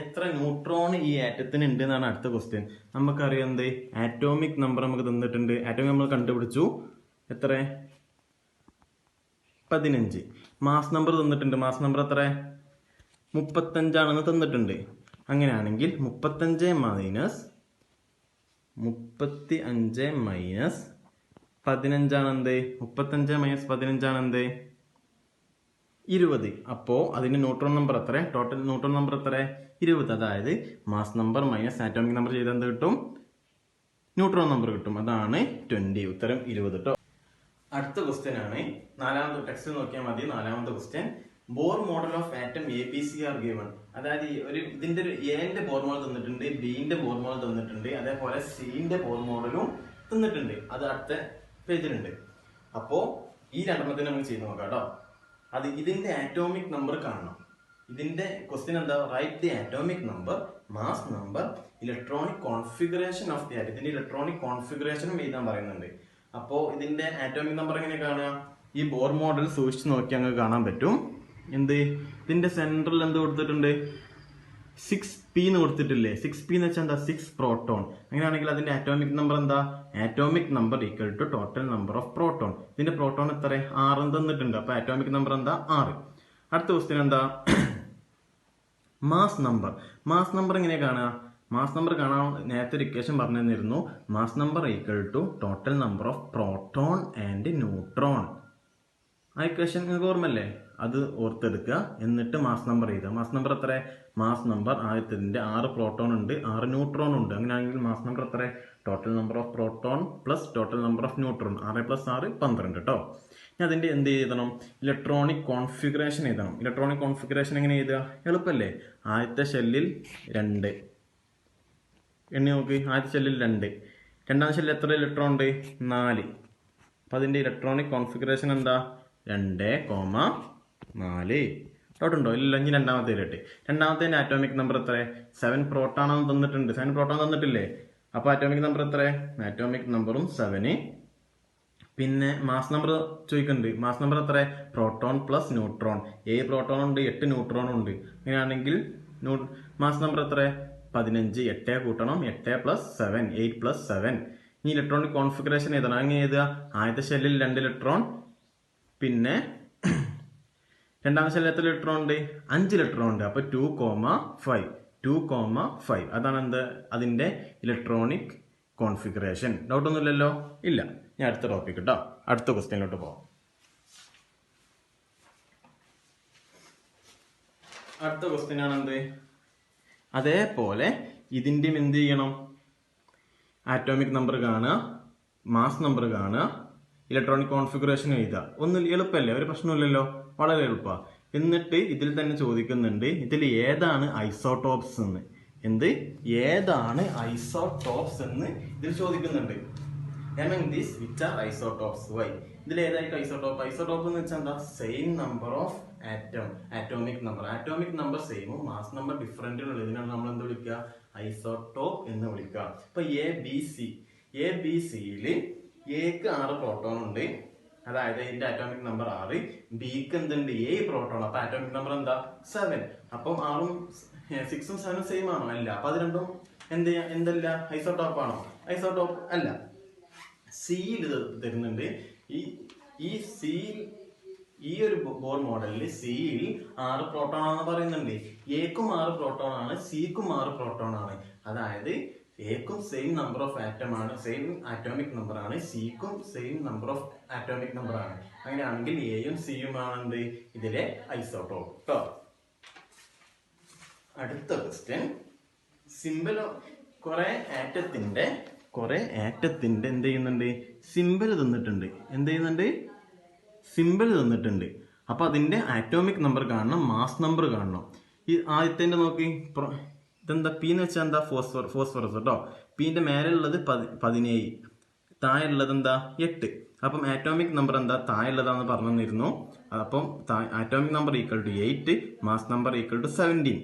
എത്ര ന്യൂട്രോൺ ഈ ആറ്റത്തിന് ഉണ്ട് എന്നാണ് അടുത്ത ക്വസ്റ്റ്യൻ. നമുക്കറിയാം എന്ത്, ആറ്റോമിക് നമ്പർ നമുക്ക് തന്നിട്ടുണ്ട്. ആറ്റോമിക് നമ്മൾ കണ്ടുപിടിച്ചു, എത്ര, 15. മാസ് നമ്പർ തന്നിട്ടുണ്ട്. മാസ് നമ്പർ എത്ര, 35 തന്നിട്ടുണ്ട്. അങ്ങനെയാണെങ്കിൽ 35 മൈനസ് 15 എന്ത്, 35 - 15 എന്ത്, 20. അപ്പോ അതിന്റെ ന്യൂട്രോൺ നമ്പർ എത്ര, ടോട്ടൽ ന്യൂട്രോൺ നമ്പർ എത്ര, 20. അതായത് mass number minus atomic number ചെയ്താൽ എന്ത് കിട്ടും, ന്യൂട്രോൺ നമ്പർ കിട്ടും. അതാണ് 20. ഉത്തരം 20 കേട്ടോ. അടുത്ത ക്വസ്റ്റ്യൻ ആണ്, നാലാമത്തെ ടെക്സ്റ്റ് നോക്കിയാൽ മതി. നാലാമത്തെ question, Bohr model of atom ABC are given. അതായത് ഇതിന്റെ ഒരു എന്റെ ബോർ മോഡൽ തന്നിട്ടുണ്ട്, ബിന്റെ ബോർ മോഡൽ തന്നിട്ടുണ്ട്, അതേപോലെ സിന്റെ ബോർ മോഡലും തന്നിട്ടുണ്ട്. അത് അടുത്ത പേജിലുണ്ട്. അപ്പോ ഈ രണ്ടെണ്ണത്തിന് നമുക്ക് ചെയ്ത് നോക്കാം കേട്ടോ. ഇതിന്റെ ആറ്റോമിക് നമ്പർ കാണണം. ഇതിന്റെ ക്വസ്റ്റ്യൻ എന്താ, write the atomic number, mass number, electronic configuration of the atom. ഇതിന്റെ ഇലക്ട്രോണിക് കോൺഫിഗറേഷനും എഴുതാൻ പറയുന്നുണ്ട്. അപ്പോ ഇതിന്റെ ആറ്റോമിക് നമ്പർ എങ്ങനെ കാണുക, ഈ ബോർ മോഡൽ സൂക്ഷിച്ച് നോക്കി അങ്ങ് കാണാൻ പറ്റും. എന്ത്, ഇതിന്റെ സെന്ററിൽ എന്ത് കൊടുത്തിട്ടുണ്ട്, 6p എന്ന് കൊടുത്തിട്ടില്ലേ. 6p എന്ന് വെച്ചാൽ എന്താ, 6 പ്രോട്ടോൺ. അങ്ങനെയാണെങ്കിൽ അതിന്റെ ആറ്റോമിക് നമ്പർ എന്താ, atomic number equal to total number of proton. ഇതിന്റെ പ്രോട്ടോൺ എത്ര, 6 തന്നിട്ടുണ്ട്. അപ്പൊ ആറ്റോമിക് നമ്പർ എന്താ, 6. അടുത്ത ക്വസ്റ്റ്യൻ എന്താ, മാസ് നമ്പർ. മാസ് നമ്പർ എങ്ങനെ കാണുക, മാസ് നമ്പർ കാണാൻ നേരത്തെ ഒരു ഇക്വേഷൻ പറഞ്ഞു തന്നിരുന്നു. Mass number equal to total number of proton and neutron. ആ ഇക്വേഷൻ നിങ്ങൾക്ക് ഓർമ്മല്ലേ, അത് ഓർത്തെടുക്കുക. എന്നിട്ട് മാസ് നമ്പർ എഴുതുക. മാസ് നമ്പർ എത്ര, മാസ് നമ്പർ ആദ്യത്തിന്റെ 6 പ്രോട്ടോൺ ഉണ്ട്, 6 ന്യൂട്രോൺ ഉണ്ട്. അങ്ങനെയാണെങ്കിൽ മാസ് നമ്പർ എത്ര, total number of proton plus total number of neutron. 6 + 6 12 കേട്ടോ. ഇനി അതിന്റെ എന്ത് എഴുതണം, ഇലക്ട്രോണിക് കോൺഫിഗറേഷൻ എഴുതണം. ഇലക്ട്രോണിക് കോൺഫിഗറേഷൻ എങ്ങനെ എഴുതുക, എളുപ്പല്ലേ. ആദ്യത്തെ ഷെല്ലിൽ 2 എണ്ണി നോക്ക്. ആദ്യത്തെ ഷെല്ലിൽ 2, രണ്ടാമത്തെ ഷെല്ലിൽ എത്ര ഇലക്ട്രോൺ ഉണ്ട്, 4. അപ്പൊ അതിന്റെ ഇലക്ട്രോണിക് കോൺഫിഗറേഷൻ എന്താ, 2, 4. ഡൗട്ട് ഉണ്ടോ? ഇല്ല. ഇനി രണ്ടാമത്തെ കേട്ടെ. രണ്ടാമത്തെ ആറ്റോമിക് നമ്പർ എത്ര? 7 പ്രോട്ടോൺ തന്നിട്ടുണ്ട്. 7 പ്രോട്ടോൺ തന്നിട്ടില്ലേ? അപ്പൊ ആറ്റോമിക് നമ്പർ എത്ര? ആറ്റോമിക് നമ്പറും 7. പിന്നെ മാസ് നമ്പർ ചോദിക്കുന്നുണ്ട്. മാസ് നമ്പർ എത്ര? Proton plus neutron. 7 പ്രോട്ടോൺ ഉണ്ട്, 8 ന്യൂട്രോൺ ഉണ്ട്. അങ്ങനെയാണെങ്കിൽ മാസ് നമ്പർ എത്ര? 15. 8 കൂട്ടണം, 8 പ്ലസ് 7, 8 പ്ലസ് 7. ഇനി ഇലക്ട്രോണിക് കോൺഫിഗറേഷൻ എഴുതണം. അങ്ങനെ എഴുതുക. ആദ്യത്തെ ഷെല്ലിൽ 2 ഇലക്ട്രോൺ, പിന്നെ രണ്ടാമത്തെ ഷെല്ലിൽ എത്ര ഇലക്ട്രോൺ ഉണ്ട്? 5 ഇലക്ട്രോൺ ഉണ്ട്. അപ്പൊ 2,5. 2,5 അതാണ് എന്ത്? അതിന്റെ ഇലക്ട്രോണിക് കോൺഫിഗറേഷൻ. ഡൗട്ട് ഒന്നുമില്ലല്ലോ? ഇല്ല. ഞാൻ അടുത്ത ടോപ്പിക് കേട്ടോ. അടുത്ത ക്വസ്റ്റ്യനിലോട്ട് പോവാം. അടുത്ത ക്വസ്റ്റ്യൻ ആണ് എന്ത്? അതേപോലെ ഇതിന്റെയും എന്ത് ചെയ്യണം? ആറ്റോമിക് നമ്പർ കാണുക, മാസ് നമ്പർ കാണുക, ഇലക്ട്രോണിക് കോൺഫിഗറേഷൻ എഴുതുക. ഒന്നും എളുപ്പമല്ലേ? ഒരു പ്രശ്നമില്ലല്ലോ, വളരെ എളുപ്പമാണ്. എന്നിട്ട് ഇതിൽ തന്നെ ചോദിക്കുന്നുണ്ട്, ഇതിൽ ഏതാണ് ഐസോടോപ്സ് എന്ന്. ഏതാണ് ഐസോടോപ്സ് എന്ന് ഇതിൽ ചോദിക്കുന്നുണ്ട്. among these which are isotopes? Why? ഇതിൽ ഏതായിരിക്കും ഐസോടോപ്പ്? ഐസോടോപ്പ് എന്ന് വെച്ചാൽ എന്താ? Same number of atomic number സെയിമും മാസ് നമ്പർ ഡിഫറെന്റ് ഉള്ളതിനാണ് നമ്മൾ എന്ത് വിളിക്കുക? ഐസോടോപ്പ് എന്ന് വിളിക്കുക. ഇപ്പൊ എ ബി സിയില് എക്ക് 6 പ്രോട്ടോൺ ഉണ്ട്, അതായത് ഇതിന്റെ ആറ്റോമിക് നമ്പർ 6. ബിക്ക് എന്തുണ്ട്? 7 പ്രോട്ടോൺ. അപ്പൊ ആറ്റോമിക് നമ്പർ എന്താ? 7. അപ്പം 6ഉം 6ഉം 7ഉം സെയിം ആണോ? അല്ല. അപ്പൊ അത് രണ്ടും എന്തല്ല? ഐസോടോപ്പ് ആണോ? ഐസോടോപ്പ് അല്ല. സിയിൽ തരുന്നുണ്ട്. ഈ സിയിൽ, ഈ ഒരു ബോർ മോഡലിൽ സിയിൽ 6 പ്രോട്ടോൺ ആണെന്ന് പറയുന്നുണ്ട്. എക്കും 6 പ്രോട്ടോൺ ആണ്, സിക്കും 6 പ്രോട്ടോൺ ആണ്. അതായത് എക്കും സെയിം നമ്പർ ഓഫ് ആറ്റം ആണ്, സെയിം ആറ്റോമിക് നമ്പർ ആണ്, സിക്കും same number of atomic number ആണ്. അങ്ങനെയാണെങ്കിൽ എയും സിയും ആണ് എന്ത്? ഇതിലെ ഐസോടോപ്പ് കേട്ടോ. അടുത്ത ക്വസ്റ്റ്യൻ. സിമ്പിൾ കുറെ ആറ്റത്തിന്റെ എന്ത് ചെയ്യുന്നുണ്ട്? സിമ്പിൾ തന്നിട്ടുണ്ട്. എന്ത് ചെയ്യുന്നുണ്ട്? സിമ്പിൾ തന്നിട്ടുണ്ട്. അപ്പൊ അതിന്റെ ആറ്റോമിക് നമ്പർ കാണണം, മാസ് നമ്പർ കാണണം. ഈ ആദ്യത്തെ നോക്കി, ഇതെന്താ? പി എന്ന് വെച്ചാൽ എന്താ? ഫോസ്ഫറസ് കേട്ടോ. പിന്റെ മേലെ ഉള്ളത് 17, താഴെ ഉള്ളത് എന്താ? 8. അപ്പം ആറ്റോമിക് നമ്പർ എന്താ? താഴെ ഉള്ളതാന്ന് പറഞ്ഞു തന്നിരുന്നു. അപ്പം atomic number equal to 8, mass number equal to 17.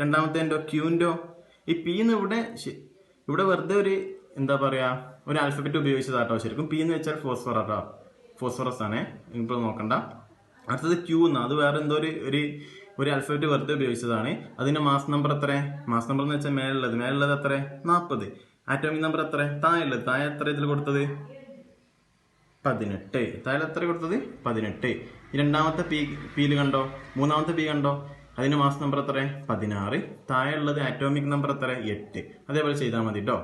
രണ്ടാമത്തെ ക്യൂന്റെ ഈ പി എന്ന് ഇവിടെ വെറുതെ ഒരു എന്താ പറയാ, ഒരു ആൽഫബറ്റ് ഉപയോഗിച്ചതാട്ടോ. ശരിക്കും പി എന്ന് വെച്ചാൽ ഫോസ്ഫറസ് ആണ്. ഇപ്പോൾ നോക്കണ്ട. അടുത്തത് ക്യൂ എന്ന്, അത് വേറെ എന്തോ ഒരു ആൽഫബറ്റ് വെറുതെ ഉപയോഗിച്ചതാണ്. അതിന്റെ മാസ് നമ്പർ എത്ര? മാസ് നമ്പർ എന്ന് വെച്ചാൽ മേലുള്ളത് എത്ര? 40. ആറ്റോമിക് നമ്പർ എത്ര? താഴെ എത്ര ഇതിൽ കൊടുത്തത്? 18. താഴെ എത്ര കൊടുത്തത്? 18. രണ്ടാമത്തെ പിയിൽ കണ്ടോ? മൂന്നാമത്തെ പി കണ്ടോ? അതിന്റെ മാസ് നമ്പർ എത്ര? 16. താഴെ ഉള്ളത് ആറ്റോമിക് നമ്പർ എത്ര? 8. അതേപോലെ ചെയ്താൽ മതി കേട്ടോ.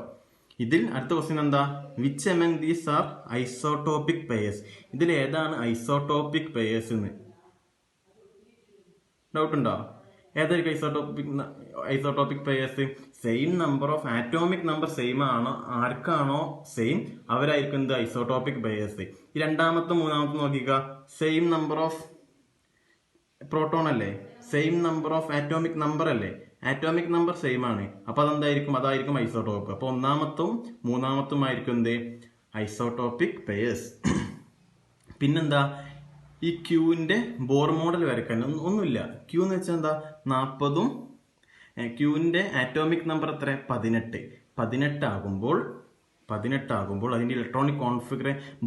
ഇതിൽ അടുത്ത ക്വസ്റ്റ്യൻ എന്താ? Which among these are isotopic pairs? ഇതിൽ ഏതാണ് ഐസോടോപിക് പെയേഴ്സ് എന്ന് ഡൗട്ട് ഉണ്ടോ? ഏതായിരിക്കും isotopic pairs? Same number of atomic number same ആണോ, ആർക്കാണോ സെയിം അവരായിരിക്കും എന്ത്? Isotopic pairs. ഈ രണ്ടാമത്തെ മൂന്നാമത്തെ നോക്കിക്ക, സെയിം നമ്പർ ഓഫ് പ്രോട്ടോൺ അല്ലേ, same number of atomic number അല്ലേ, ആറ്റോമിക് നമ്പർ സെയിം ആണ്. അപ്പൊ അതായിരിക്കും ഐസോടോപ്പ്. അപ്പൊ ഒന്നാമത്തും മൂന്നാമത്തും ആയിരിക്കും എന്ത്? Isotopic pairs. പിന്നെന്താ? ഈ ക്യൂവിന്റെ ബോർ മോഡൽ വരയ്ക്കാൻ ഒന്നുമില്ല. ക്യൂ എന്ന് വെച്ചാൽ എന്താ? 40ഉം ക്യൂവിന്റെ ആറ്റോമിക് നമ്പർ എത്ര? 18 ആകുമ്പോൾ അതിന്റെ ഇലക്ട്രോണിക്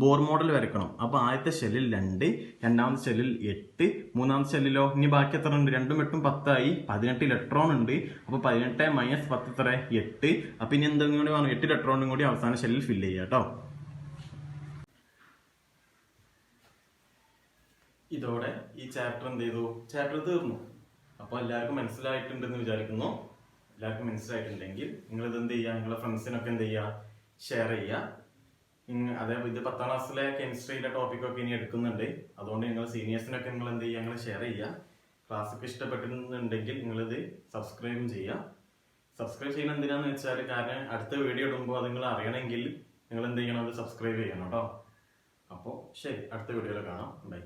ബോർ മോഡൽ വരക്കണം. അപ്പൊ ആദ്യത്തെ ഷെല്ലിൽ 2, രണ്ടാമത്തെ ഷെല്ലിൽ 8, മൂന്നാമത്തെ ഷെല്ലിലോ ഇനി ബാക്കി എത്ര ഉണ്ട്? 2ഉം 8ഉം 10 ആയി. 18 ഇലക്ട്രോൺ ഉണ്ട്. അപ്പൊ 18 - 10 എത്ര? 8. അപ്പൊ ഇനി എന്തെങ്കിലും കൂടി വേണം? 8 ഇലക്ട്രോണും കൂടി അവസാന ഷെല്ലിൽ ഫില്ല് ചെയ്യാം കേട്ടോ. ഇതോടെ ഈ ചാപ്റ്റർ എന്ത് ചെയ്തു? ചാപ്റ്റർ തീർന്നു. അപ്പൊ എല്ലാവർക്കും മനസ്സിലായിട്ടുണ്ടെന്ന് വിചാരിക്കുന്നു. എല്ലാവർക്കും മനസ്സിലായിട്ടുണ്ടെങ്കിൽ നിങ്ങൾ ഇത് എന്ത് ചെയ്യുക? നിങ്ങളുടെ ഫ്രണ്ട്സിനൊക്കെ എന്ത് ചെയ്യുക? ഷെയർ ചെയ്യുക. അതേപോലെ ഇത് 10ാം ക്ലാസ്സിലെ കെമിസ്ട്രിയിലെ ടോപ്പിക്കൊക്കെ ഇനി എടുക്കുന്നുണ്ട്. അതുകൊണ്ട് നിങ്ങൾ സീനിയേഴ്സിനൊക്കെ നിങ്ങൾ എന്ത് ചെയ്യുക? നിങ്ങൾ ഷെയർ ചെയ്യുക. ക്ലാസ്സൊക്കെ ഇഷ്ടപ്പെട്ടിട്ടുണ്ടെങ്കിൽ നിങ്ങളിത് സബ്സ്ക്രൈബും ചെയ്യുക. സബ്സ്ക്രൈബ് ചെയ്യുന്നത് എന്തിനാന്ന് വെച്ചാൽ, കാരണം അടുത്ത വീഡിയോ ഇടുമ്പോൾ അത് നിങ്ങൾ അറിയണമെങ്കിൽ നിങ്ങൾ എന്ത് ചെയ്യണം? അത് സബ്സ്ക്രൈബ് ചെയ്യണം കേട്ടോ. അപ്പോൾ ശരി, അടുത്ത വീഡിയോയിൽ കാണാം. ബൈ.